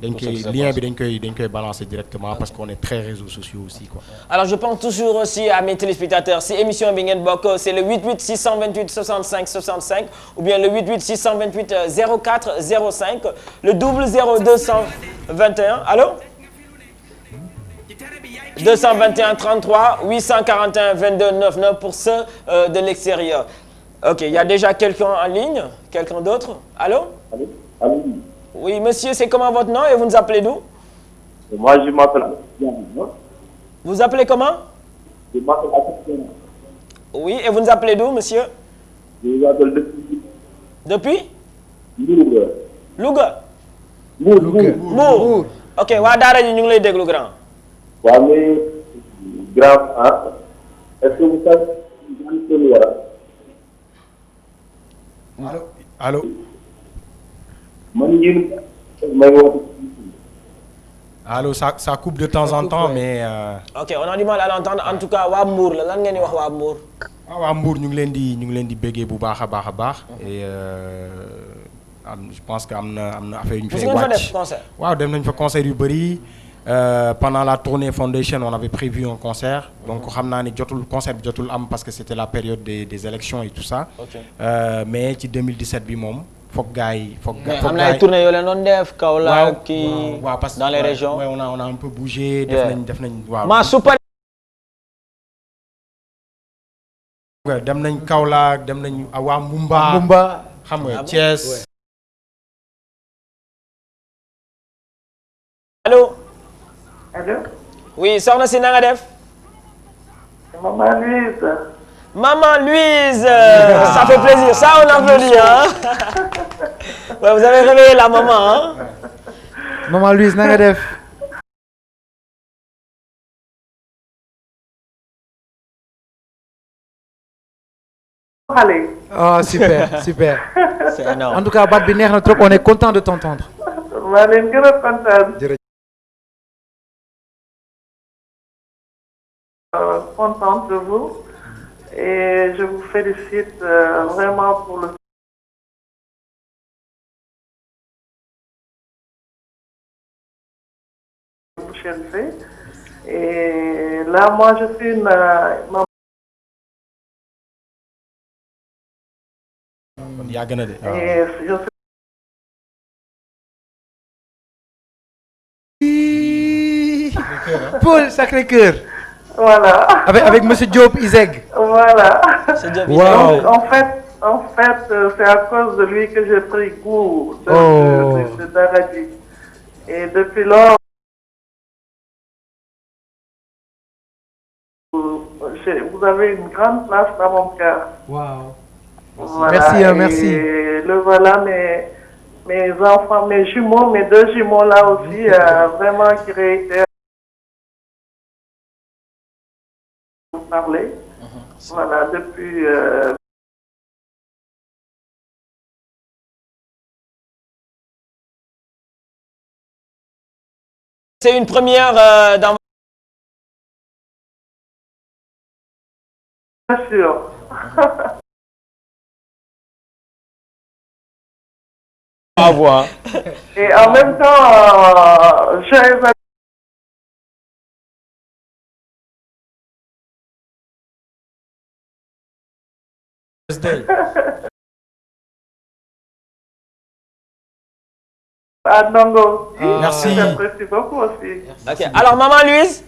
Speaker 7: dañ koy lien bi dañ koy balancer directement parce qu'on est très réseaux sociaux aussi quoi. Alors
Speaker 4: je pense toujours aussi à mes téléspectateurs si émission bi ngeen bokk c'est le 88 628 65 65 ou bien le 88 628 04 05 le 00221 allô 221 33 841 22 99 pour ceux de l'extérieur. Ok, il y a déjà quelqu'un en ligne? Quelqu'un d'autre? Allô?
Speaker 10: Allô?
Speaker 4: Oui, monsieur, c'est comment votre nom et vous nous appelez d'où?
Speaker 10: Moi, je m'appelle Assef Diana.
Speaker 4: Vous appelez comment?
Speaker 10: Je m'appelle Assef Diana.
Speaker 4: Oui, et vous nous appelez d'où, monsieur?
Speaker 10: Je vous appelle
Speaker 4: Depuis?
Speaker 10: Louga.
Speaker 4: Louga.
Speaker 10: Mbour.
Speaker 4: Ok, waa daara ji ñu ngi lay déglu grand.
Speaker 10: waaw mais grand est-ce que vous savez
Speaker 7: Allô.
Speaker 10: man ngeen may woote.
Speaker 7: Allô, ça coupe de temps en temps mais.
Speaker 4: Ok, on a du mal à l'entendre. En tout cas, waa Mbour la lan ngeen di wax waa Mbour.
Speaker 7: waa Mbour ñu ngi leen di béggee bu baax a baax. Et je pense que am na affaire yu ñu fay wàcc.
Speaker 4: def concert.
Speaker 7: waaw dem nañ fa concert yu bëri. Pendant la tournée Foundation on avait prévu un concert. donc xam naa ni concert bi jotul am parce que c'était la période des élections et tout ça. Mais ci 2017 bi moom. foog gars yi
Speaker 5: am na ay tournées yoo leen doon def Kaolack kii
Speaker 7: parce que
Speaker 5: dans les régions.
Speaker 7: ouais, on a un peu bougé. def nañ waaw.
Speaker 5: maa super.
Speaker 7: dem nañ Kaolack dem nañ waa Mumba. xam nga Thiès.
Speaker 4: Allô.
Speaker 11: Allô.
Speaker 4: Oui, soxna si na nga def.
Speaker 11: Maman Louise.
Speaker 4: Maman Louise, ça fait plaisir, ça on applaudit hein. Ouais, vous avez réveillé la maman hein.
Speaker 6: Maman Louise na nga def.
Speaker 11: Allez.
Speaker 6: Oh super, super.
Speaker 5: C'est énorme.
Speaker 6: En tout cas baat bi neex na trop, on est content de t'entendre.
Speaker 11: maa leen gën a kontaan. Contente de vous et je vous félicite vraiment pour le que vous chérissez. Et là, moi, je suis une maman.
Speaker 7: yàgg na de.
Speaker 11: Et je suis
Speaker 6: Paul Sacré-Cœur.
Speaker 11: voilà.
Speaker 6: Avec Monsieur Diop Iseg.
Speaker 11: Voilà.
Speaker 6: Wow.
Speaker 11: Donc, en fait, c'est à cause de lui que j'ai pris goût de Daradji. Et depuis lors, vous avez une grande place dans mon cœur.
Speaker 6: Wow.
Speaker 11: Voilà.
Speaker 6: Merci.
Speaker 11: Et le voilà, mes enfants, mes jumeaux, mes deux jumeaux là aussi, vraiment qui réitèrent vous parler. Voilà, depuis.
Speaker 4: C'est une première dans.
Speaker 11: Bien sûr.
Speaker 5: À voir.
Speaker 11: Et en même temps, j'ai à Ndongo.
Speaker 7: Merci.
Speaker 11: J'apprécie beaucoup aussi.
Speaker 4: Ok. Alors Maman Louise.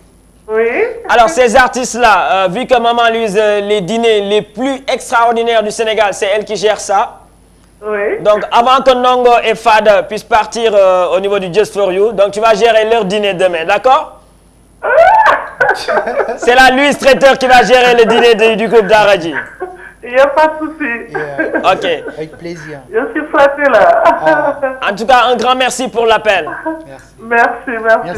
Speaker 11: Oui.
Speaker 4: Alors ces artistes-là, vu que Maman Louise, les dîners les plus extraordinaires du Sénégal, c'est elle qui gère ça.
Speaker 11: Oui.
Speaker 4: Donc avant que Ndongo et Fada puissent partir au niveau du Just for You, donc tu vas gérer leur dîner demain, d'accord? C'est la Louise Traiteur qui va gérer le dîner du groupe Daradji.
Speaker 11: Il n'y a pas de souci.
Speaker 4: Ok.
Speaker 6: Avec plaisir.
Speaker 11: Je suis flattée là.
Speaker 4: En tout cas, un grand merci pour l'appel.
Speaker 11: Merci.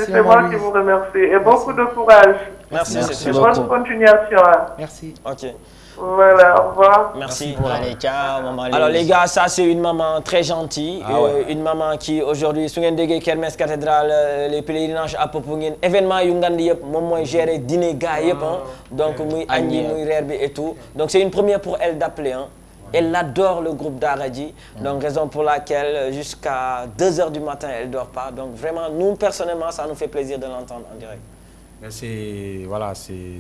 Speaker 11: C'est moi qui vous remercie. Et beaucoup de courage.
Speaker 4: Merci, c'est sûr.
Speaker 11: Bonne continuation.
Speaker 6: Merci.
Speaker 4: Ok.
Speaker 11: Voilà, au revoir.
Speaker 4: Merci.
Speaker 5: Allez, ciao, maman.
Speaker 4: Alors les gars, ça c'est une maman très gentille, une maman qui aujourd'hui su ngeen déggee Kermesse cathédrale les pèlerinages à Popenguine événement yu ngandi yëpp moom mooy gérer dîner gars yëpp donc muy añ yi muy reer bi et tout donc c'est une première pour elle d'appeler elle adore le groupe Daradji donc raison pour laquelle jusqu'à 2h du matin elle dort pas donc vraiment nous personnellement ça nous fait plaisir de l'entendre en direct.
Speaker 7: Mais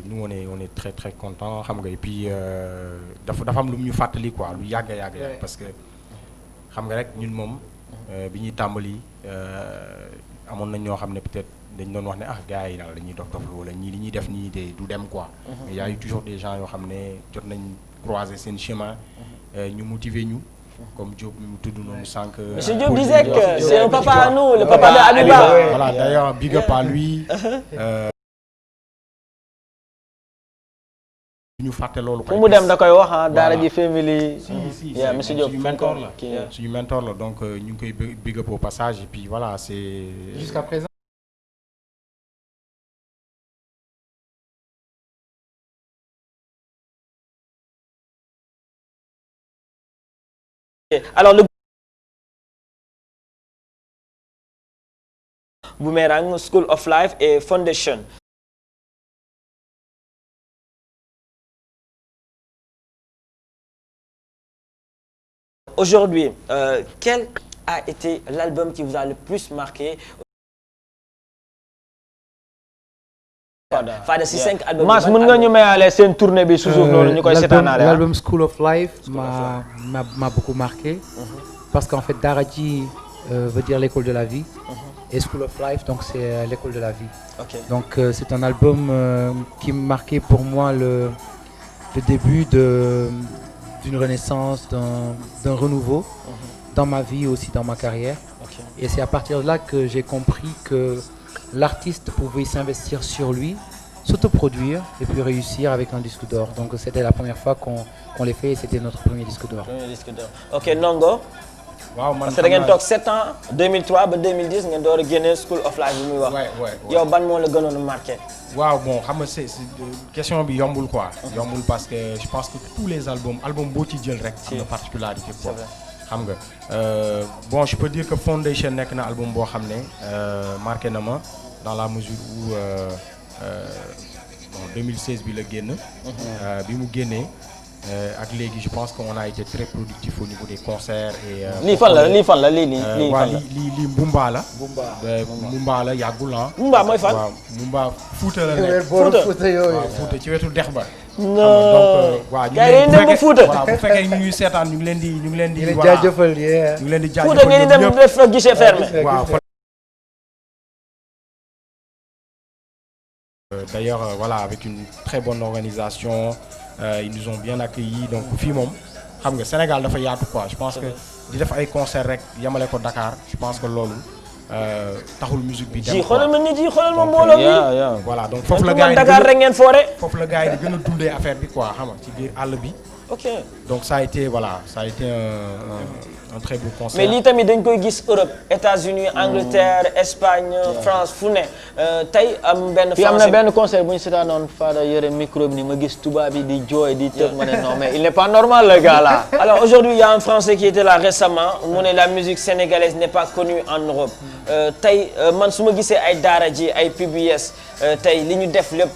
Speaker 7: nous on est très très contents xam nga et puis dafa am lu ñu fàttali quoi lu yàgg parce que xam nga rek ñun moom bi ñuy tàmbali amoon nañ ñoo xam ne peut-être dañ doon wax ne gars yi daal dañuy dof wala ñii li ñuy def nii du dem quoi. Mais y a eu toujours des gens yoo xam ne jot nañ croiser seen chemin ñu motiver ñu. Comme Diop mi mu tudd noonu sànq.
Speaker 4: Monsieur Diop disait que c'est un papa à nous, le papa de Habiba.
Speaker 7: Voilà, d'ailleurs big up à lui. ñu fàtte loolu.
Speaker 5: fu mu dem da koy wax ah daara ji family.
Speaker 7: si
Speaker 5: monsieur Diop
Speaker 7: suñu mentor la. suñu mentor la donc ñu ngi koy big up au passage et puis voilà c'est.
Speaker 6: Jusqu'à présent.
Speaker 4: Alors le Boomerang, School of Life et Foundation. Aujourd'hui, quel a été l'album qui vous a le plus marqué? Fada si 5 albums.
Speaker 5: Mas mën nga ñu mayaale seen tournée bi toujours noonu ñu koy seetaanaale.
Speaker 6: L'album School of Life m'a beaucoup marqué parce qu'en fait Daraji veut dire l'école de la vie et School of Life donc c'est l'école de la vie.
Speaker 4: Okay.
Speaker 6: Donc c'est un album qui marquait pour moi le début d'une renaissance, d'un renouveau dans ma vie aussi dans ma carrière.
Speaker 4: Okay.
Speaker 6: Et c'est à partir de là que j'ai compris que l'artiste pouvait s'investir sur lui, s'autoproduire et puis réussir avec un disque d'or. Donc c'était la première fois qu'on l'ait fait et c'était notre premier disque d'or.
Speaker 4: Ok, Ndongo.
Speaker 7: waaw man
Speaker 4: parce que da ngeen toog 7 ans 2003 ba 2010 ngeen door a génne School of Life bi muy wax. yow ban moo la gënoon a marqué.
Speaker 7: waaw bon xam nga c'est question bi yombul quoi. yombul parce que je pense que tous les albums boo ci jël rek. am na particularité quoi. xam nga bon je peux dire que Foundation nekk na album boo xam ne marqué na ma dans la mesure où bon 2016 bi la génn. bi mu génnee ak léegi je pense qu'on a été très productif au niveau des concerts et.
Speaker 4: lii fan la lii fan la lii
Speaker 7: Mbumba la. Mbumba la yàggul ah.
Speaker 4: Mbumba mooy fan.
Speaker 7: waaw Mbumba Fuuta la nekk.
Speaker 6: Fuuta yooyu
Speaker 7: waaw Fuuta ci wetu dex ba.
Speaker 4: non
Speaker 7: waaw
Speaker 4: gars yi dem ba Fuuta.
Speaker 7: waaw bu fekkee ñu ngi seetaan ñu ngi leen di.
Speaker 6: jaajëfal
Speaker 7: ñu ngi leen di jaajëfal
Speaker 4: Fuuta ngeen di dem def guichet fermé.
Speaker 7: waaw. D'ailleurs voilà avec une très bonne organisation ils nous ont bien accueillis donc fii moom xam nga Sénégal dafa yaatu quoi je pense que di def ay concert rek yamale ko Dakar je pense que loolu taxul musique bi dem
Speaker 4: xoolal ma nit yi xoolal ma mbooloo bi
Speaker 7: voilà donc foofu la gars yi
Speaker 4: Dakar rek ngeen foore
Speaker 7: foofu la gars yi di gën a dundee affaire bi quoi xam nga ci biir àll bi.
Speaker 4: ok
Speaker 7: donc ça a été un très beau concert.
Speaker 4: mais lii tamit dañ koy gis Europe États-Unis Angleterre Espagne France fu ne tey am benn.
Speaker 5: fii am na benn concert bu ñu seetaanoon Fada yore micro bi ni ma gis tubaab yi di jooy di tëb ma ne non mais il n'est pas normal le gars là.
Speaker 4: Alors aujourd'hui il y a un Français qui était là récemment mu ne la musique sénégalaise n'est pas connue en Europe tey man su ma gisee ay daara ji ay PBS tey li ñu def lépp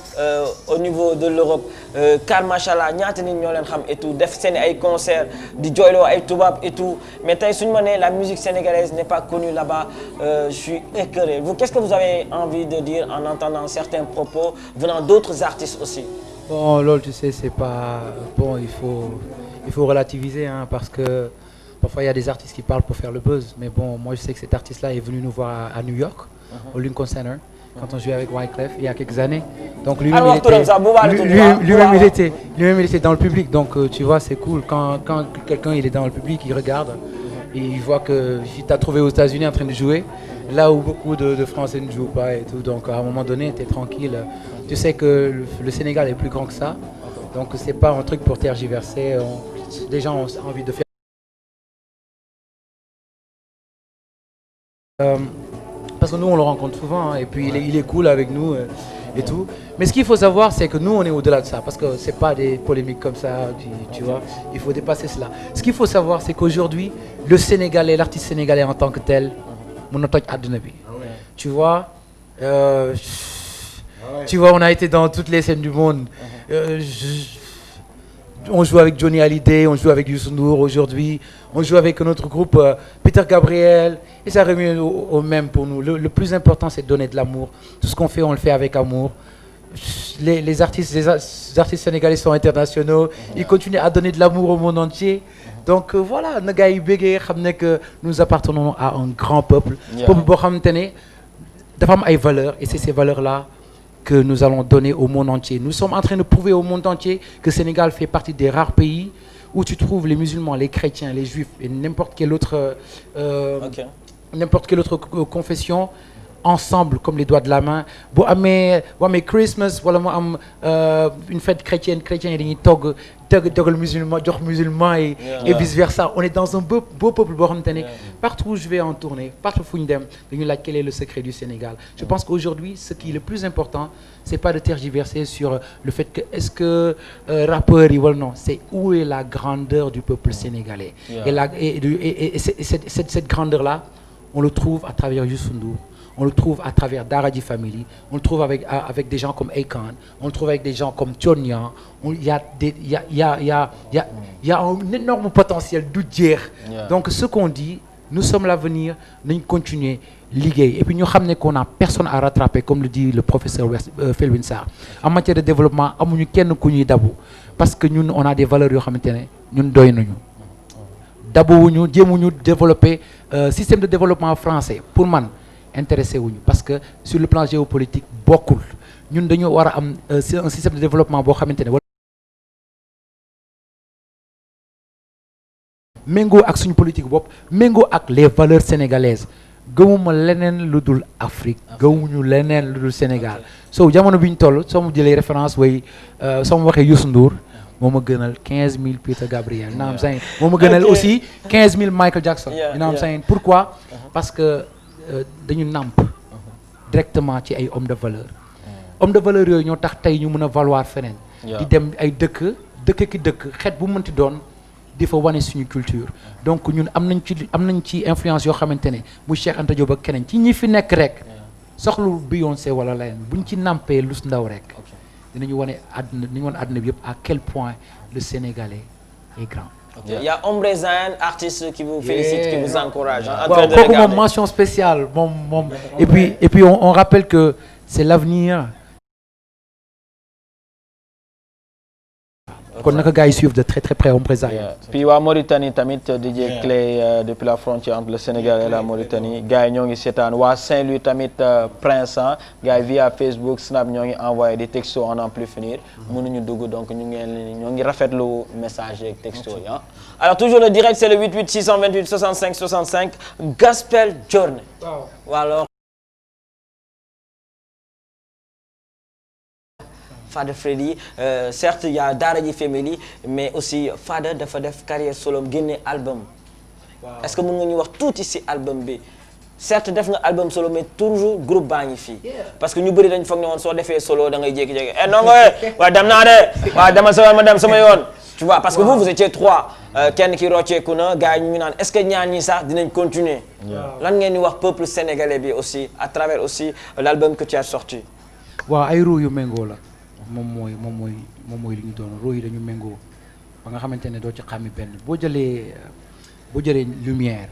Speaker 4: au niveau de l'Europe car machallah ñaata nit ñoo leen xam et tout def seen ay concert di jooyloo ay tubaab et tout mais tey suñu ma nee la musique sénégalaise n'est pas connue là-bas je suis écœuré vous qu'est-ce que vous avez envie de dire en entendant certains propos venant d'autres artistes aussi.
Speaker 6: Bon loolu tu sais c'est pas bon il faut relativiser hein, parce que parfois il y a des artistes qui parlent pour faire le buzz mais bon moi je sais que cet artiste-là est venu nous voir à New York au Lincoln Center quand on jouait avec Wyclef il y a quelques années donc lui-même il était dans le public donc tu vois c'est cool quand quelqu'un il est dans le public il regarde et il voit que il t'a trouvé aux États-Unis en train de jouer là où beaucoup de Français ne jouent pas et tout donc à un moment donné t'es tranquille tu sais que le Sénégal est plus grand que ça donc c'est pas un truc pour tergiverser les gens ont envie de faire parce que nous on le rencontre souvent hein, et puis il est cool avec nous et tout mais ce qu'il faut savoir c'est que nous on est au-delà de ça parce que c'est pas des polémiques comme ça tu vois il faut dépasser cela ce qu'il faut savoir c'est qu'aujourd'hui le Sénégalais l'artiste sénégalais en tant que tel mën na toj àdduna bi tu vois tu vois on a été dans toutes les scènes du monde on joue avec Johnny Hallyday, on joue avec Youssou Ndour aujourd'hui, on joue avec notre groupe Peter Gabriel et ça revient au même pour nous. Le plus important c'est de donner de l'amour. Tout ce qu'on fait, on le fait avec amour. Les artistes sénégalais sont internationaux, ils continuent à donner de l'amour au monde entier. Donc voilà, na gars yi bëggee xam ne que nous appartenons à un grand peuple. Peuple boo xamante ne dafa am ay valeurs et c'est ces valeurs-là que nous allons donner au monde entier. Nous sommes en train de prouver au monde entier que Sénégal fait partie des rares pays où tu trouves les musulmans, les chrétiens, les juifs et n'importe quelle autre confession ensemble comme les doigts de la main bu amee Christmas wala mu am une fête chrétienne yi dañuy toggal musulman jox musulman et vice versa. On est dans un beau peuple boo xamante ne partout où je vais en tournée, partout fu ñu dem dañu laaj quel est le secret du Sénégal. Je pense qu'aujourd'hui ce qui est le plus important c'est pas de tergiverser sur le fait que est-ce que rappeurs yi wala non, c'est où est la grandeur du peuple sénégalais. Et cette grandeur là on le trouve à travers Youssou Ndour, on le trouve à travers Daradji Family, on le trouve avec des gens comme Akon, on le trouve avec des gens comme Thione Niang. Il y a un énorme potentiel du jeex. Donc ce qu'on dit, nous sommes l'avenir, nañ continuer liggéey. Et puis ñu xam ne qu'on a personne à rattraper comme le dit le professeur Felwine Sarr. En matière de développement amuñu kenn ku ñuy dabu parce que ñun on a des valeurs yoo xamante ne ñun doy nañu. dabuwuñu jéemuñu développer système de développement français pour man intéressé wuñu parce que sur le plan géopolitique bokkul ñun dañu war a am un système de développement boo xamante ne méngoo ak suñu politique bopp méngoo ak les valeurs sénégalaises. gëmuma leneen lu dul Afrique gëmuñu leneen lu dul Sénégal so jamono bi ñu toll soo mu jëlee référence way soo mu waxee Youssou Ndour moo ma gënal 15000 Peter Gabriel. You know what I'm saying? Moo ma gënal aussi 15000 Michael Jackson. You know what I'm saying? Pourquoi? Parce que dañu nàmp directement ci ay hommes de valeur. Hommes de valeur yooyu ñoo tax tey ñu mën a valoir feneen. di dem ay dëkk xeet bu mënti doon di fa wane suñu culture. Donc ñun am nañ ci influence yoo xamante ne muy Cheikh Anta Diop ak keneen ci ñi fi nekk rek soxlu Beyoncé wala leneen buñ ci nàmpee lus ndaw rek. dinañu wane àdduna bi yëpp à quel point le Sénégalais est grand.
Speaker 4: Il y a Ombre Zayn, artiste qui vous félicite, qui vous encourage.
Speaker 6: Waaw kooku moom mention spéciale moom et puis on rappelle que c'est l'avenir. kon naka gars yi suivre de très très près Ombre Zayn.
Speaker 5: Puis waa Mauritanie tamit DJ Clé depuis la frontière entre le Sénégal et la Mauritanie gars yi ñoo ngi seetaan waa Saint-Louis tamit Prince gars yi via Facebook Snap ñoo ngi envoyé des textos en n'en plus finir. mënuñu dugg donc ñoo ngi rafetlu message ak textos yi
Speaker 4: Alors toujours le direct c'est le 88 628 65 65 Gospel Journey. Waaw alors Fada Freddy certes il y a Daradji Family mais aussi Fada dafa def carrière solo génne album. Est-ce que mën nga ñu wax tuuti ci album bi certes def nga album solo mais toujours groupe baa ngi fii parce que ñu bëri dañ foog ne woon soo defee solo da ngay jékki-jékki ndongo waaye dem naa de waaye demal ma dem sama yoon tu vois parce que vous étiez trois kenn ki rocceeku na gars yi ñu naan est-ce que ñaar ñi sax dinañ continuer lan ngeen di wax peuple sénégalais bi aussi à travers aussi l'album que tu as sorti.
Speaker 6: waaw ay ruu yu méngoo la moom mooy li ñu doon ruu yi dañu méngoo ba nga xamante ne doo ci xàmmi benn boo jëlee lumière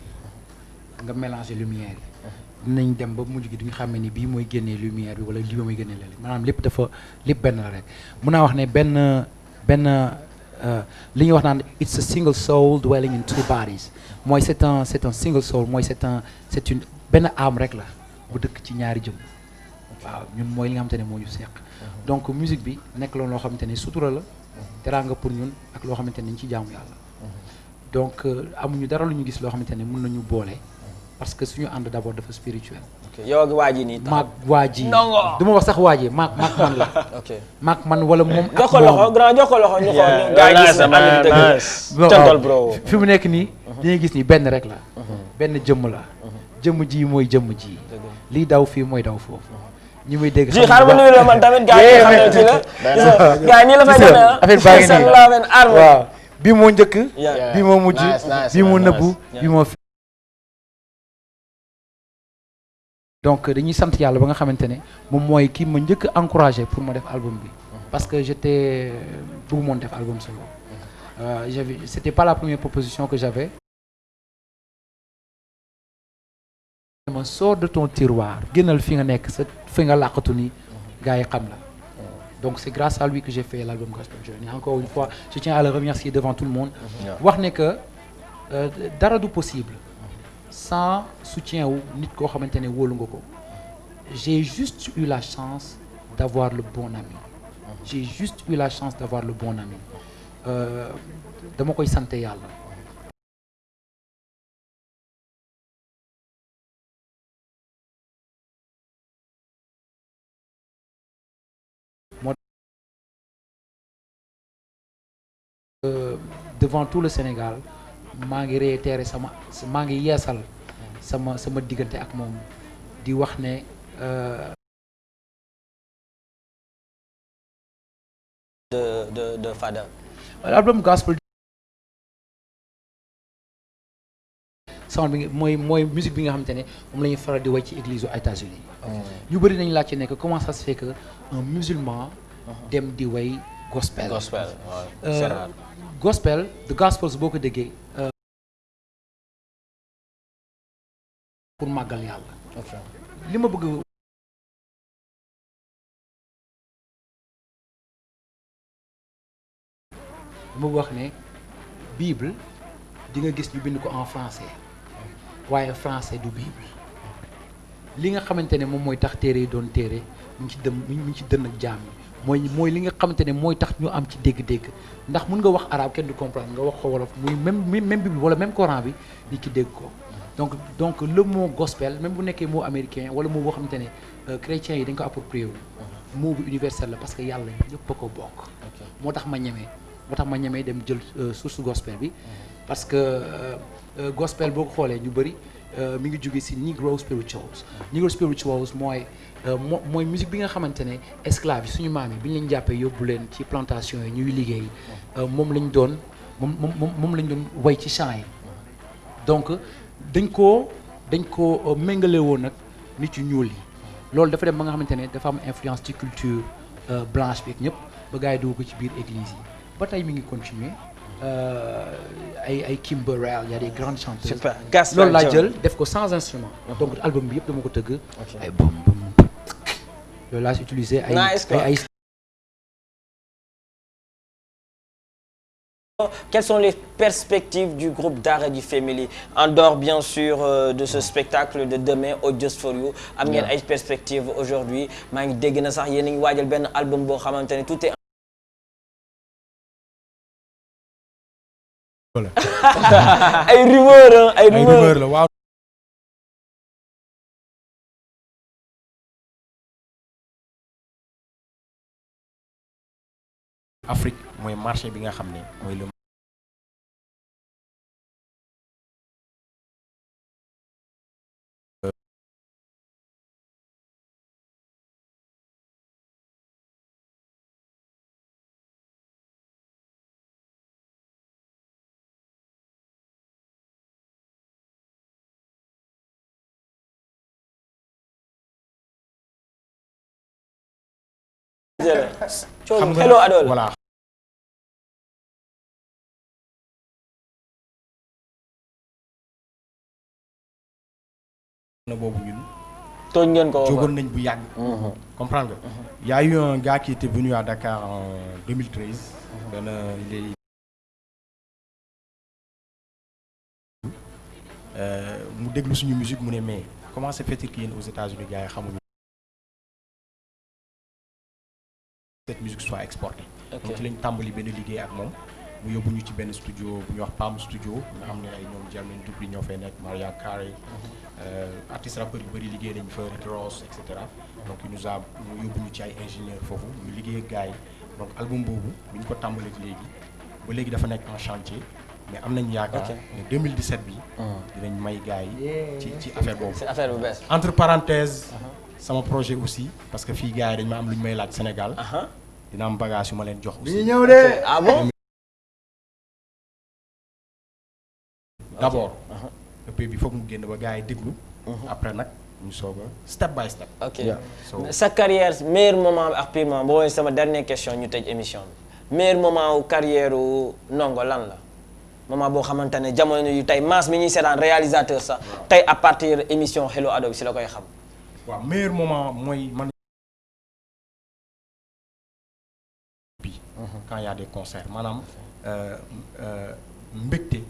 Speaker 6: nga mélanger lumière yi dinañ dem ba mujj gi duñu xàmme ni bii mooy génnee lumière bi wala lii mooy génnee lële maanaam lépp benn la rek mun naa wax ne benn li ñuy wax naan it's a single soul dwelling in two bodies mooy c'est un single soul mooy c'est une benn âme rek la bu dëkk ci ñaari jëm waaw ñun mooy li nga xamante ne moo ñu seq donc musique bi nekk loolu loo xamante ne sutura la teraanga pour ñun ak loo xamante ne dañ ci jaamu yàlla donc amuñu dara lu ñu gis loo xamante ne mën nañu boole parce que suñu ànd d'abord dafa spirituel.
Speaker 4: yow ak waa ji nii.
Speaker 6: maag waa ji du ma wax sax waa ji maag man la. ok maag man wala moom.
Speaker 4: jox ko loxo grand jox ko loxo ñu xool. gaa yi gis na ànd bi dëgg.
Speaker 6: fi mu nekk nii. dañuy gis ni benn rek la. benn jëmm la. jëmm ji mooy jëmm ji. lii daw fii mooy daw foofu. ñi muy dégg
Speaker 4: xam nga xaaral ma nuyu la man tamit gaa yi xam ne ci la. gaa yi nii la fay demee
Speaker 6: affaire baa ngi nii waaw bii moo njëkk. bii moo mujj bii moo nëbbu bii moo. donc dañuy sant yàlla ba nga xamante ne moom mooy kii ma njëkk encouragé pour ma def album bi parce que j'étais bëggu moon def album solo c'était pas la première proposition que j'avais. ma sors de ton tiroir génnal fi nga nekk sa fi nga làqatu ni gars yi xam la donc c'est grâce à lui que j'ai fait l'album Gospel Journey encore une fois je tiens à le remercier devant tout le monde wax ne que dara du possible sans soutien wu nit koo xamante ne wóolu nga ko j'ai juste eu la chance d'avoir le bon ami j'ai juste eu la chance d'avoir le bon ami dama koy sant yàlla devant tout le Sénégal maa ngi réitéré maa ngi yeesal sama diggante ak moom di wax ne
Speaker 4: de Fada.
Speaker 6: L'album gospel sound bi mooy musique bi nga xamante ne moom la ñuy faral di way ci église aux États-Unis ñu bëri nañ laaj ci nekk comment ça se fait que un musulman dem di way gospel gospel the gospels boo ko déggee pour màggal yàlla li ma bëgg wax ne Bible di nga gis ñu bind ko en français waaye français du Bible li nga xamante ne moom mooy tax téere yi doon téere mu ngi ci dënn ak jaam yi mooy li nga xamante ne mooy tax ñu am ci dégg-dégg ndax mun nga wax arabe kenn du comprendre nga wax ko wolof muy même Bible wala même Coran bi ni ki dégg ko donc le mot gospel même bu nekkee mot américain wala mot boo xamante ne chrétiens yi dañ ko approprié wu mot bu universel la parce que yàlla ñëpp a ko bokk moo tax ma ñemee dem jël source gospel bi parce que gospel boo ko xoolee ñu bëri mi ngi jóge ci Negro spirituals mooy musique bi nga xamante ne esclave yi suñu maam yi bi ñu leen jàppee yóbbu leen ci plantation yi ñuy liggéey moom lañ doon way ci chant yi donc dañ koo méngale woon nag nit yu ñuul yi loolu dafa dem ba nga xamante ne dafa am influence ci culture blanche bi ak ñëpp ba gars yi dugg ko ci biir église yi ba tey mi ngi continuer ay Kim Burrell y a des grandes chanteuses.
Speaker 4: Super.
Speaker 6: loolu laa jël def ko sans instrument. donc album bi yëpp dama ko tëgg. ay bum bum loolu laa si utilisé ay
Speaker 4: Quelles sont les perspectives du groupe Daredi Family en dehors bien sûr de ce spectacle de demain au Just For You am ngeen ay perspectives aujourd'hui maa ngi dégg na sax yéen a ngi waajal benn album boo xamante ne tout est ay rumeur
Speaker 7: la waaw. Afrique mooy marché bi nga xam ne mooy le
Speaker 4: xam nga hello Adol
Speaker 7: voilà. na boobu ñun
Speaker 4: tooñ ngeen ko
Speaker 7: jógoon nañ bu yàgg. comprendre nga. y a eu un gars qui était venu à Dakar en 2013. mu déglu suñu musique mu ne mais comment se fait-il que yéen aux États-Unis gars yi xamuñu cette musique soit exportée. donc ci lañ tàmbali benn liggéey ak moom mu yóbbu ñu ci benn studio bu ñuy wax Palm Studio nga xam ne ay ñoom Jermaine Dupri ñoo fay nekk Maria Carey artistes rappeurs yu bëri liggéey nañ fa Rick Ross et cetera donc mu yóbbu ñu ci ay ingénieur foofu ñu liggéey ak gars yi donc album boobu bi ñu ko tàmbali léegi ba léegi dafa nekk en chantier mais am nañ yaakaar ne 2017 bi dinañ may gars yi ci affaire boobu.
Speaker 4: c'est affaire bu bees.
Speaker 7: entre parenthèses sama projet aussi parce que fii gars yi dañ ma am lu ñu may laaj Sénégal. dina am bagage yu ma leen jox aussi.
Speaker 6: ñëw de
Speaker 4: ah bon.
Speaker 7: d'abord EP bi foog mu génn ba gars yi déglu. après nag ñu soog a step by step.
Speaker 4: ok sa carrière meilleur moment ak pire moment boo sama dernière question ñu tëj émission bi meilleur moment wu carrière wu Ndongo lan la moment boo xamante ne jamono yu tey mass mi ñuy seetaan réalisateur sax tey à partir émission Hello Ado bi si la koy xam.
Speaker 7: waaw meilleur moment mooy man. bi quand il y a des concerts maanaam mbégte.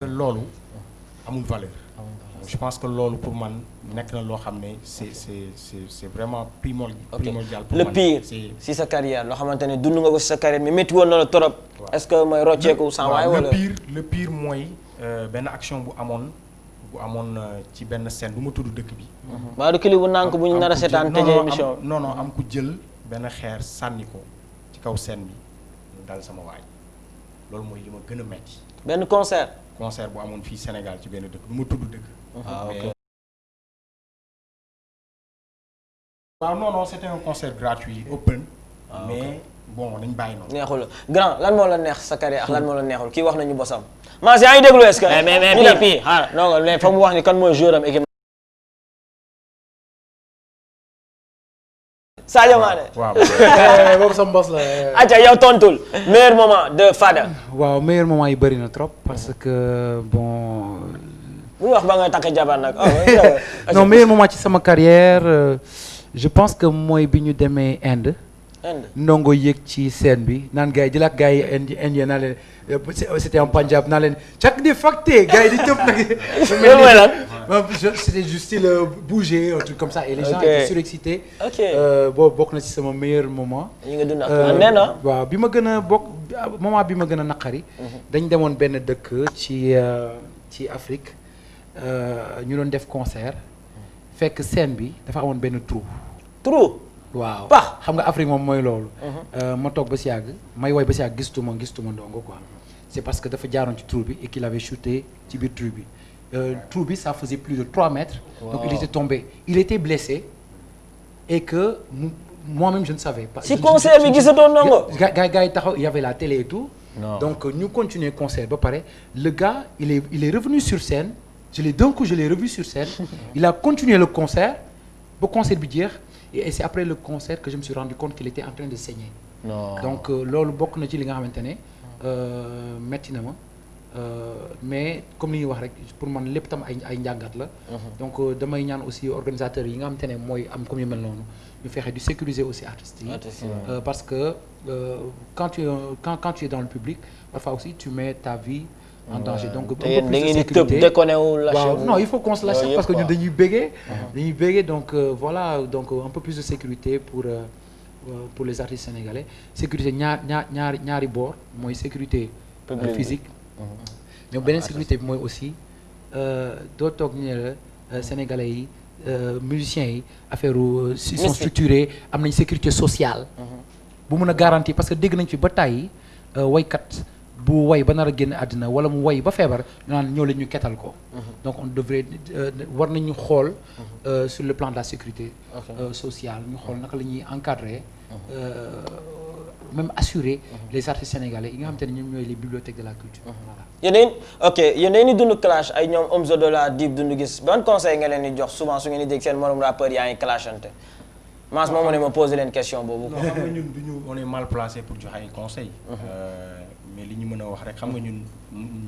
Speaker 7: loolu amul valeur. je pense que loolu pour man nekk na loo xam ne c'est vraiment primordial pour
Speaker 4: le
Speaker 7: man.
Speaker 4: pire si sa carrière loo xamante ne dund nga ko si sa carrière mais métti woon na la trop. est-ce que mooy rocceeku sans waay wala
Speaker 7: le pire mooy benn action bu amoon ci benn scène bu ma tudd dëkk bi.
Speaker 4: waaw du clip bu nànk bu ñu nar a seetaan tëjee émission
Speaker 7: non am ku jël benn xeer sànni ko kaw scène bi ñu dal sama waay loolu mooy li ma gën a metti.
Speaker 4: benn concert
Speaker 7: bu amoon fii Sénégal ci benn dëkk du ma tudd dëkk.
Speaker 4: ok.
Speaker 7: waaw non c'était un concert gratuit open. mais bon nañ bàyyi noonu.
Speaker 4: neexul grand lan moo la neex sa carrière ak lan moo la neexul kii wax nañu bosam. Mass yaa ngi déglu est-ce que. mais pii xaaral non mais fa mu wax ni kan mooy joueur am équipe. Sadio Mané.
Speaker 7: waaw
Speaker 6: boobu sama boss la.
Speaker 4: acca yow tontul meilleur moment de Fada.
Speaker 6: waaw meilleur moment yi bëri na trop parce que bon.
Speaker 4: bu ñu wax ba ngay takk jabar nag.
Speaker 6: non meilleur moment ci sama carrière je pense que mooy bi ñu demee Inde. ndongo yéeg ci scène bi naan gars yi jëlaat gars yi indien naa leen c'était en Punjab naa leen chaque di facté gars yi di tëb nag.
Speaker 4: loolu mooy lan.
Speaker 6: c'était juste style bouger un truc comme ça et les gens étaient surexcités. boobu bokk na ci sama meilleur moment.
Speaker 4: yi nga dund ak nee na.
Speaker 6: waaw bi ma gën a bokk moment bi ma gën a naqari. dañ demoon benn dëkk ci Afrique ñu doon def concert fekk scène bi dafa amoon benn trou. waaw xam nga Afrique moom mooy loolu. ma toog ba si yàgg may woy ba si yàgg gistuma ndongo quoi. c'est parce que dafa jaaroon ci trou bi et qu'il avait chuté ci biir trou bi. Trou bi ça faisait plus de 3 mètres. Wow. Donc il était tombé il était blessé et que moi-même je ne savais pas.
Speaker 4: si concert bi gisatoo ndongo.
Speaker 6: gars yi taxaw il y avait la télé et tout. Non. Donc ñu continuer concert ba pare le gars il est revenu sur scène d'un coup je l'ai revu sur scène. Il a continué le concert ba concert bi jeex. Et c'est après le concert que je me suis rendu compte qu'il était en train de saigner. Non. Donc loolu bokk na ci li nga xamante ne metti na ma mais comme ni ñuy wax rek pour man lépp tam ay njàngat la. Donc damay ñaan aussi organisateurs yi nga xamante ne mooy am comme yu mel noonu ñu fexe di sécuriser aussi artistes yi. Parce que quand tu es dans le public parfois aussi tu mets ta vie en danger. Donc un peu plus de sécurité. Waaw non il faut qu'on se lâche parce que ñun dañuy béggee donc voilà donc un peu plus de sécurité pour les artistes sénégalais sécurité ñaari boor mooy sécurité physique mais beneen sécurité bi mooy aussi doo toog ñu ne la sénégalais yi musiciens yi affaire ils sont structurés am nañ sécurité sociale bu mun a garantir parce que dégg nañ fi ba tàyyi waykat bu way ba nar a génn àddina wala mu way ba feebar ñu naan ñëw la ñu ketal ko. Donc on devrait war nañu xool sur le plan de la sécurité sociale ñu xool naka la ñuy encadrer même assurer les artistes sénégalais yi nga xamante ne ñoom ñooy les bibliothèques de la culture. Voilà.
Speaker 4: yéen dañuy dund clash ay ñoom Omzo Dollar Dip Doundou Guiss ban conseil nga leen di jox souvent su ngeen di dégg seen morom rappeurs yaa ngi clashante Mass moom ne ma posé leen question boobu.
Speaker 7: non xam nga ñun on est mal placé pour joxe ay conseils. mais li ñu mën a wax rek xam nga ñun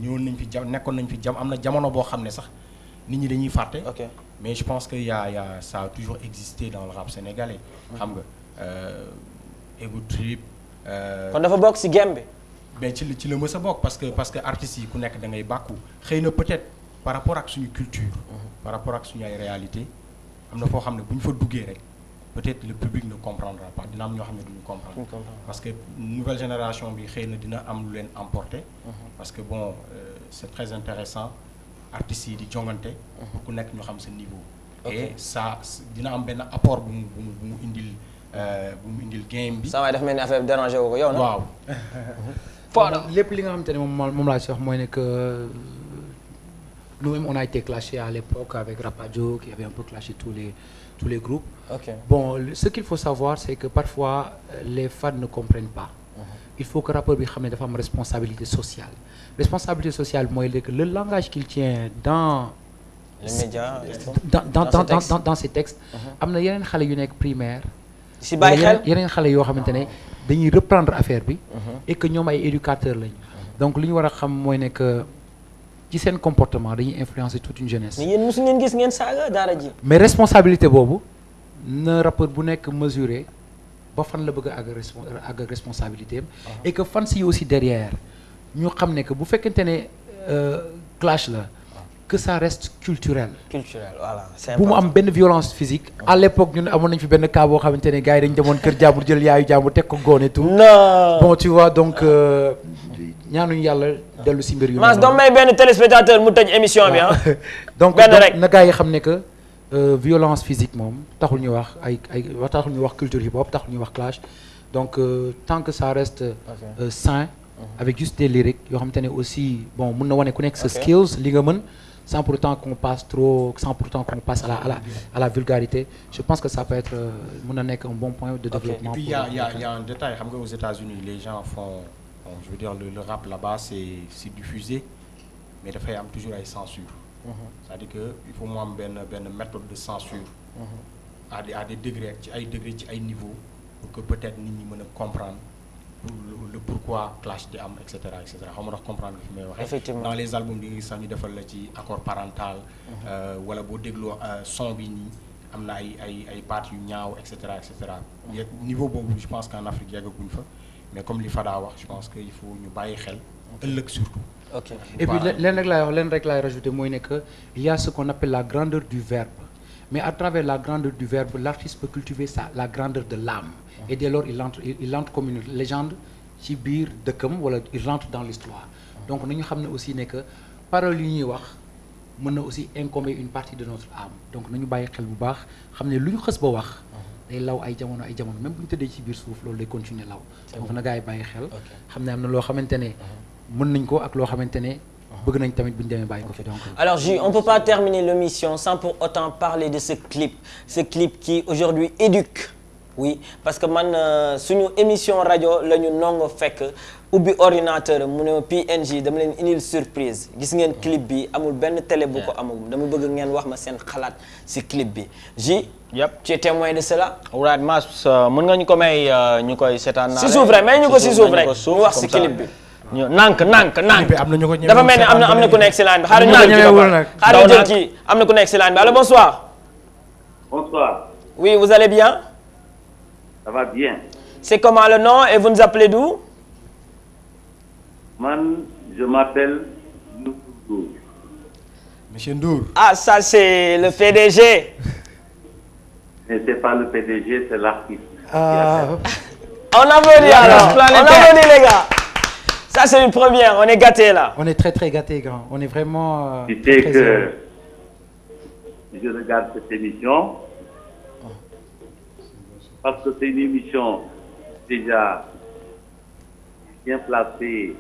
Speaker 7: ñëwoon nañ fi nekkoon nañ fi am na jamono boo xam ne sax nit ñi dañuy fàtte. mais je pense que y a ça a toujours existé dans le rap sénégalais. xam nga ego trip.
Speaker 4: kon dafa bokk ci game bi.
Speaker 7: mais ci la mës a bokk parce que artistes yi ku nekk da ngay bàkku xëy na peut-être par rapport ak suñu culture. par rapport ak suñu ay réalité am na foo xam ne bu ñu fa duggee rek. peut-être le public ne comprendra pas dina am ñoo xam ne duñu comprendre parce que nouvelle génération bi xëy na dina am lu leen emporter parce que bon c'est très intéressant artistes yi di jongante ku nekk ñu xam sa niveau et ça dina am benn apport bu mu indil game bi
Speaker 4: ça waaye dafa mel ni affaire bi dérangé wu ko yow na
Speaker 7: waaw
Speaker 6: lépp li nga xamante ne moom laa si wax mooy ne que nous-mêmes on a été clashés à l'époque avec Rapadio qui avait un peu clashé tous les groupes. Bon ce qu'il faut savoir c'est que parfois les fans ne comprennent pas. Il faut que rappeur bi xam ne dafa am responsabilité sociale mooy que le langage qu'il tient dans
Speaker 4: les médias
Speaker 6: dans ses textes am na yeneen xale yu nekk primaire
Speaker 4: si bàyyi xel
Speaker 6: yeneen xale yoo xamante ne dañuy reprendre affaire bi et que ñoom ay éducateurs lañu donc li ñu war a xam mooy ne que ci seen comportement dañuy influencer toute une jeunesse.
Speaker 4: mais yéen mosu ngeen gis ngeen saaga daara ji.
Speaker 6: mais responsabilité boobu na rappeur bu nekk mesurer ba fan la bëgg a àgg responsabilité am. Et que fans yi aussi derrière ñu xam ne que bu fekkente ne clash la que ça reste culturel.
Speaker 4: Voilà.
Speaker 6: bu mu am benn violence physique. À l'époque ñun amoon nañ fi benn cas boo xamante ne gars yi dañ demoon kër jàmbur jël yaayu jàmbur teg ko góone tout.
Speaker 4: non
Speaker 6: bon tu vois donc ñaanuñu yàlla dellu si mbir yu.
Speaker 4: Mass doon may benn téléspectateur mu tëj émission bi ah.
Speaker 6: donc na gars yi xam ne que violence physique moom taxul ñu wax taxul ñu wax culture hip hop taxul ñu wax clash donc tant que ça reste sain avec juste des lyriques yoo xamante ne aussi bon mun na wane ku nekk sa skills li nga mën sans pour autant qu'on passe à la vulgarité je pense que ça peut être mun na nekk un bon point de développement.
Speaker 7: Et puis il y a un détail xam nga aux États-Unis les gens font je veux dire le rap là-bas c'est diffusé mais dafay am toujours ay censure. c'est-à-dire que il faut mu am benn méthode de censure. à des degrés ci ay niveaux pour que peut-être nit ñi mën a comprendre le pourquoi clash di am et cetera xam nga ndax comprendre nga fi may waxee.
Speaker 4: Effectivement
Speaker 7: dans les albums di nga gis sax ñu defal la ci accord parental. wala boo dégloo son bi nii am na ay baat yu ñaaw et cetera et cetera. niveau boobu je pense qu'en Afrique yeggaguñ fa mais comme li Fada wax je pense que il faut ñu bàyyi xel ëllëg surtout.
Speaker 4: ok
Speaker 6: et puis leen rek laay rajouter mooy ne que il y a ce qu'on appelle la grandeur du verbe mais à travers la grandeur du verbe l'artiste peut cultiver la grandeur de l'âme et dès lors il entre comme une légende ci biir dëkkam wala il rentre dans l'histoire donc nañu xam ne aussi ne que paroles yi ñuy wax mën na aussi incomber une partie de notre âme donc nañu bàyyi xel bu baax xam ne lu ñu xës ba wax day law ay jamono même bu ñu tëddee ci biir suuf loolu day continuer law donc na gaa yi bàyyi xel xam ne am na loo xamante ne mën nañ ko ak loo xamante ne bëgg nañ tamit bu ñu demee bàyyi ko fi donc.
Speaker 4: Alors Jules, on peut pas terminer l'émission sans pour autant parler de ce clip qui aujourd'hui éduque. Oui, parce que man suñu émission rajo la ñu nongo fekk ubbi ordinateur mu ne PNG dama leen indil surprise gis ngeen clip bi amul benn télé bu ko amagum dama bëgg ngeen wax ma seen xalaat ci clip bi J. Tu es témoin de cela.
Speaker 5: Right Mass mën nga ñu ko may ñu koy seetaan.
Speaker 4: ci suuf rek may ñu ko ci suuf rek ñu wax ci clip bi. nank dafa mel ni am na ku nekk ci line bi xaaral ñu jël kii am na ku nekk ci line bi allo bonsoir.
Speaker 10: Bonsoir.
Speaker 4: Oui, vous allez bien?
Speaker 10: Ça va bien.
Speaker 4: C'est comment le nom et vous nous appelez d'où?
Speaker 10: Je m'appelle Ndour.
Speaker 7: Monsieur Ndour.
Speaker 4: Ah, ça c'est le PDG.
Speaker 10: Mais c'est pas le PDG, c'est l'artiste.
Speaker 4: On applaudit alors. On applaudit les gars. Ça c'est une première, on est gâtés là.
Speaker 6: On est très très gâtés grand. On est vraiment
Speaker 10: tu sais que je regarde cette émission parce que c'est une émission déjà bien placée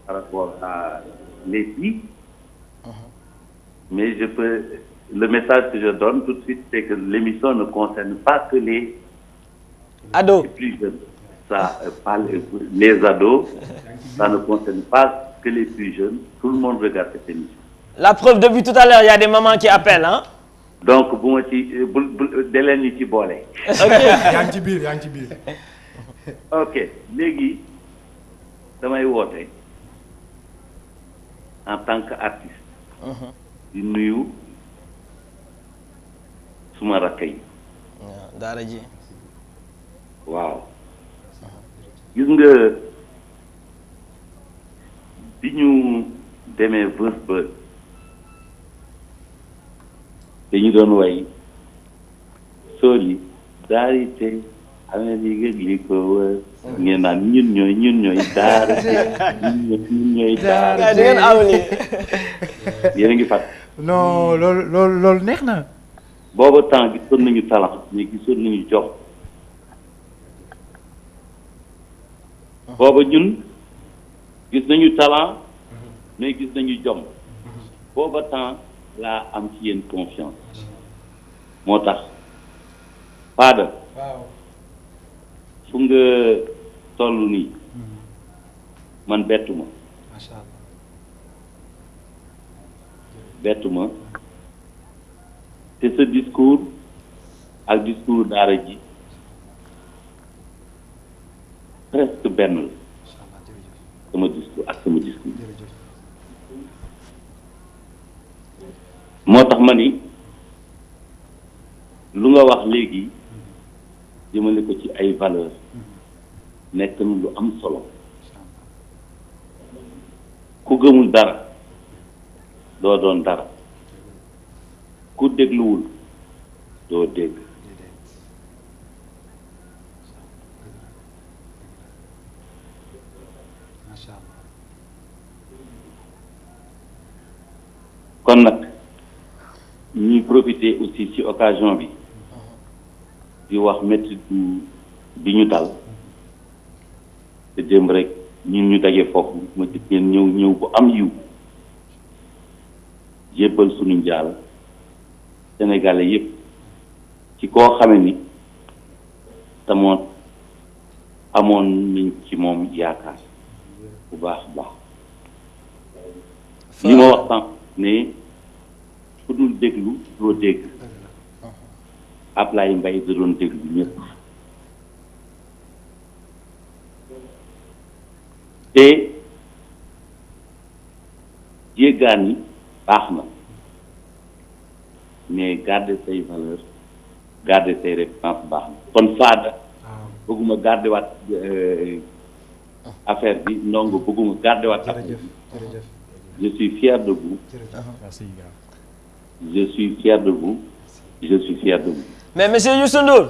Speaker 10: par rapport à les filles. Mais le message que je donne tout de suite, c'est que l'émission ne concerne pas que les
Speaker 4: ados.
Speaker 10: Les plus jeunes. Ça parle les ados. Ça ne concerne pas que les plus jeunes. Tout le monde regarde cette émission.
Speaker 4: La preuve, depuis tout à l'heure, il y a des mamans qui appellent, hein?
Speaker 10: Donc, bu deleen ñu ci boole.
Speaker 7: Ok, yaa ngi ci biir.
Speaker 10: Ok, léegi damay woote en tant qu'artiste. di nuyu suma rakk yi.
Speaker 4: daara ji.
Speaker 10: waaw. gis nga bi ñu demee ba dañu doon way solidarité Amérique li ko wër ngeen naan ñun ñooy daara ñun ñooy daara
Speaker 4: ngeen am ni
Speaker 10: yéen a ngi fàtt
Speaker 6: non loolu neex na
Speaker 10: booba temps gisoon nañu talent mais gisoon nañu jom booba ñun gis nañu talent mais gis nañu jom booba temps laa am ci yéen confiance moo tax Fada fu nga toll nii man bettuma te sa discours ak discours daara ji presque benn la sama discours ak sama discours moo tax ma ni lu nga wax léegi jëmale ko ci ay valeur nekk na lu am solo ku gëmul dara doo doon dara ku dégluwul doo dégg kon nag ñuy profiter aussi ci occasion bi di wax métti bi ñu dal te démb rek ñun ñu daje foofu ma gis ngeen ñëw bu am yiw jébbal suñu njaal sénégalais yépp ci koo xame ni tamoon amoon nañ ci moom yaakaar bu baax baax li ma wax sànq ne ku dul déglu doo dégg Ablaye Mbaye da doon déglu ñëpp te jéggaan yi baax na mais garder say valeurs garder say références baax na kon Fada bëgguma garder waat affaire bi ndongo bëgguma garder waat affaire bi je suis fier de vous je suis fier de vous je suis fier de vous.
Speaker 4: mais monsieur Youssou Ndour.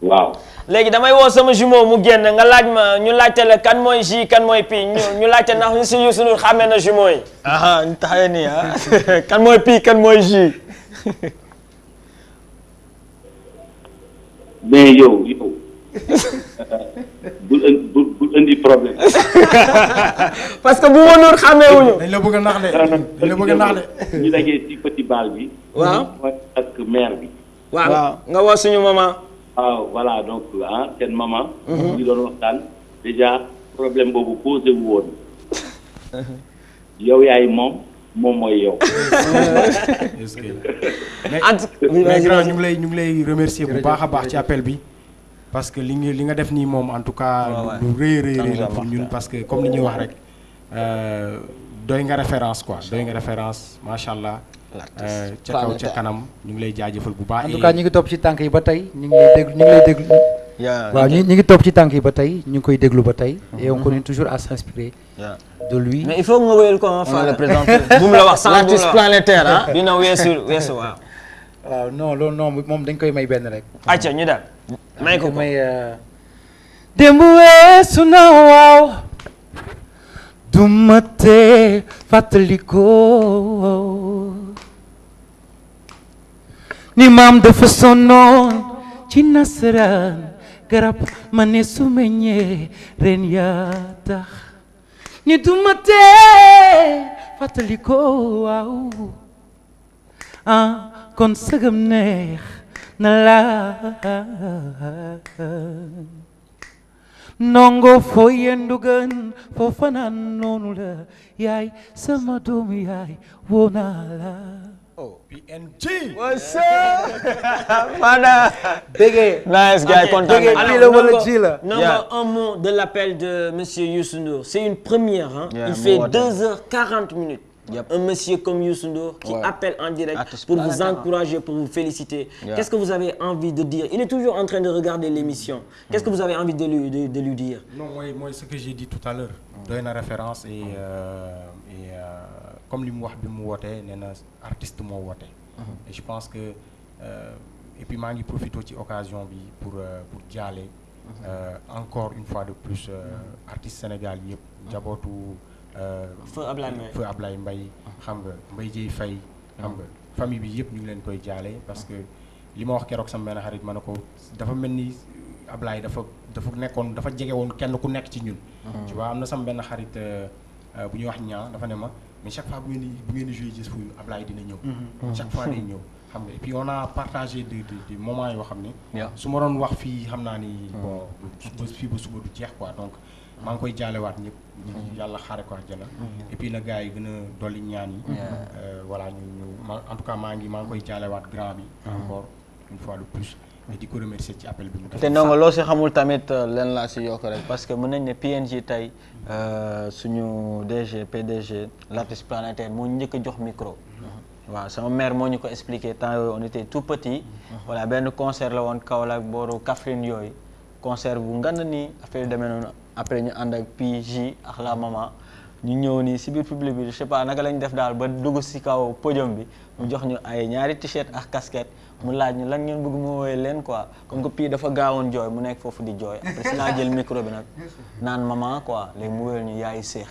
Speaker 10: waaw.
Speaker 4: léegi damay woo sama jumeau mu génn nga laaj ma ñu laajte la kan mooy J kan mooy Pi ñu laajte ndax monsieur Youssou Ndour xàmmee na jumeau yi.
Speaker 5: ñu taxawee nii kan mooy Pi kan mooy J.
Speaker 10: mais yow bul indi problème.
Speaker 4: parce que bu ma Ndour xàmmee wuñu.
Speaker 7: dañ la bëgg a nax de dañ la bëgg a nax de.
Speaker 10: ñu dajee ci petit bal bi.
Speaker 4: waaw
Speaker 10: ak maire bi.
Speaker 4: waaw nga woo suñu maman.
Speaker 10: waaw voilà donc seen maman. ñu doon waxtaan déjà problème boobu posé wu woon. yow yaay moom mooy yow.
Speaker 7: est-ce que mais grand ñu ngi lay remercier bu baax a baax ci appel bi. parce que li nga def nii moom en tout cas. lu rëy la pour ñun parce que comme li ñuy wax rek doy nga référence quoi doy nga référence macha allah. ca kaw ca kanam ñu ngi lay jaajëfal bu baax.
Speaker 6: en tout cas ñu ngi topp ci tànk yi ba tey ñu ngi lay déglu waaw ñu ngi topp ci tànk yi ba tey ñu ngi koy déglu ba tey. et on continue toujours à s'inspirer de lui.
Speaker 4: mais il faut nga wéyal ko enfin le présenter. bu mu la wax sans
Speaker 5: l'artiste planétaire ah.
Speaker 4: dina weesu waaw.
Speaker 6: waaw non loolu non moom dañ koy may benn rek.
Speaker 4: acca ñu daal. may ko
Speaker 6: may démb weesu na waaw du ma tee fàttalikoo ni maam dafa sonnoon ci nasaraan garab ma ne su meññee ren yaa tax ni du ma tee fàttalikoo waaw kon sëgëm neex na la nongo foo yendu gën foo fanaan noonu la yaay sama doomu yaay woo naa la
Speaker 7: PNG.
Speaker 4: what's up Fada
Speaker 6: Bégué
Speaker 4: nice gars content
Speaker 6: alors
Speaker 4: un mot de l'appel de monsieur Youssou Ndour c'est une première hein il fait 2h40 minutes. Un monsieur comme Youssou Ndour qui appelle en direct pour vous encourager, pour vous féliciter. Qu'est-ce que vous avez envie de dire? Il est toujours en train de regarder l'émission. Qu'est-ce que vous avez envie de lui dire?
Speaker 7: Non, moi ce que j'ai dit tout à l'heure, doy na référence et comme li mu wax bi mu wootee nee na artiste moo woote. Et je pense que et puis maa ngi profité ci occasion bi pour jaale encore une fois de plus artiste Sénégal yëpp jabootu.
Speaker 4: Feu
Speaker 7: Ablaye Mbaye xam nga Mbaye Dieye Faye xam nga famille bi yëpp ñu ngi leen koy jaale parce que li ma wax keroog sama benn xarit ma ne ko dafa mel ni Ablaye dafa jege woon kenn ku nekk ci ñun. tu vois am na sama benn xarit bu ñuy wax ñaa dafa ne ma mais chaque fois bu ngeen di jouer Just For You Ablaye dina ñëw. chaque fois day ñëw xam nga et puis on a partagé des moments yoo xam ne. su ma doon wax fii xam naa ni. bon fii ba suba du jeex quoi donc. maa ngi koy jaalewaat ñëpp. yàlla xaare ko àjjana. et puis na gars yi gën a dolli ñaan yi. voilà en tout cas maa ngi koy jaalewaat grand bi. encore une fois de plus. et di ko remercier ci appel bi mu def.
Speaker 5: te ndongo loo si xamul tamit leen laa si yokk rek parce que mën nañ ne PNG tey suñu PDG l'artiste planétaire moo njëkk a jox micro. waaw sama mère moo ñu ko expliqué temps yooyu on était tout petit. voilà benn concert la woon Kaolack booru Kaffrine yooyu. concert bu ngand nii affaire demee noonu après ñu ànd ak PJ ak la maman ñu ñëw nii si biir public bi je sais pas naka lañ def daal ba dugg si kaw podium bi mu jox ñu ay ñaari t-shirt ak casquette mu laaj ñu lan ngeen bëgg mu woowee leen quoi comme que Pi dafa gaawoon jooy mu nekk foofu di jooy après si laa jël micro bi nag naan maman quoi léegi mu woowee ñu yaay seex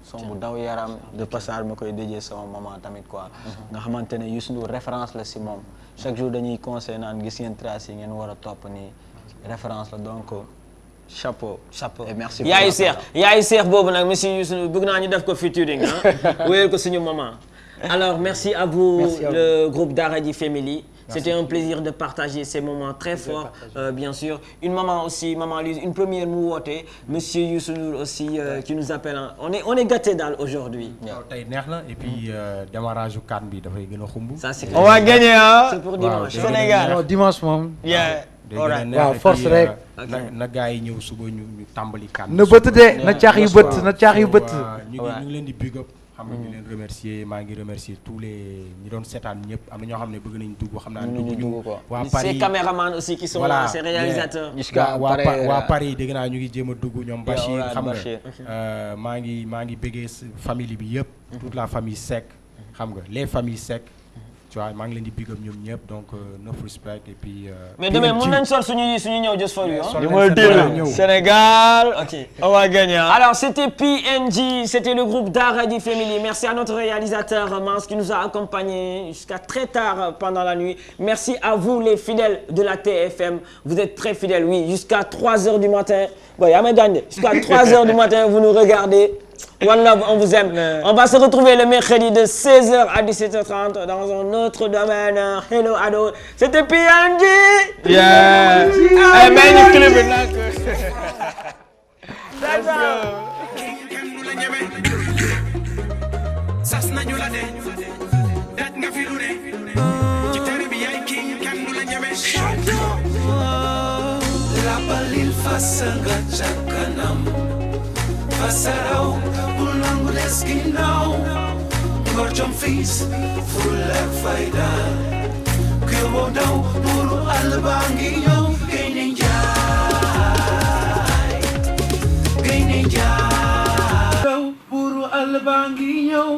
Speaker 5: son bu daw yaram de passage ma koy déjee sama maman tamit quoi nga xamante ne Youssou Ndour référence la si moom chaque jour dañuy conseil naan gis ngeen trace yi ngeen war a topp nii référence la donc chapeau et merci
Speaker 4: yaayu seex boobu nag monsieur Youssou bëgg naa ñu def ko featuring wéyal ko suñu maman. Alors merci à vous le groupe Daradji Family. C'était un plaisir de partager ces moments très forts bien sûr une maman aussi maman Lise une première mu woote monsieur Youssou Ndour aussi qui nous appelle on est gâtés daal aujourd'hui.
Speaker 7: waaw tey neex na et puis démarrage u CAN bi dafay gën a xumb.
Speaker 4: ça c'est
Speaker 5: on va gagner ah.
Speaker 4: c'est pour dimanche
Speaker 5: Sénégal.
Speaker 6: non dimanche moom.
Speaker 7: waaw
Speaker 6: force rek.
Speaker 7: na gars yi ñëw suba ñu tàmbali CAN.
Speaker 6: na bët de na caax yu bët na caax yu bët.
Speaker 7: ñu ngi leen di big up. xam nga ñu leen remercier maa ngi remercier tous les ñi doon seetaan ñëpp am na ñoo xam ne bëgg nañ dugg xam naa dugg ñu waa Paris
Speaker 4: ces caméramans aussi qui sont là ces réalisateurs
Speaker 7: waa Paris dégg naa ñu ngi jéem a dugg ñoom Bachir xam nga maa ngi bëggee famille bi yëpp toute la famille Seck xam nga les familles Seck tu vois maa ngi leen di big up ñoom ñëpp donc enough respect et puis
Speaker 4: mais demain mën nañ sol suñu ñëw just for you
Speaker 5: Sénégal.
Speaker 4: ok
Speaker 5: on va gagner.
Speaker 4: Alors c'était PNJ, c'était le groupe Daradji Family. Merci à notre réalisateur Mans qui nous a accompagnés jusqu'à très tard pendant la nuit. Merci à vous les fidèles de la TFM. Vous êtes très fidèles, oui, jusqu'à 3h du matin. Ouais, jusqu'à 3h du matin, vous nous regardez. One love, on vous aime. On va se retrouver le mercredi de 16h à 17h30 dans un autre domaine. Hello Ado, c'était PNJ.
Speaker 5: Yeah. Ay may ñu clip bi nag.
Speaker 1: sas nañu la de dat nga fi lu ne ci tere bi yaay king kan du la ñeme la balil fasanga chakanam fasaraw bul nangu des ginnaaw ngor jom fiis full ak fayda kyo daw buru alba ngi ñëw gayne njaay daw buru alba ngi ñëw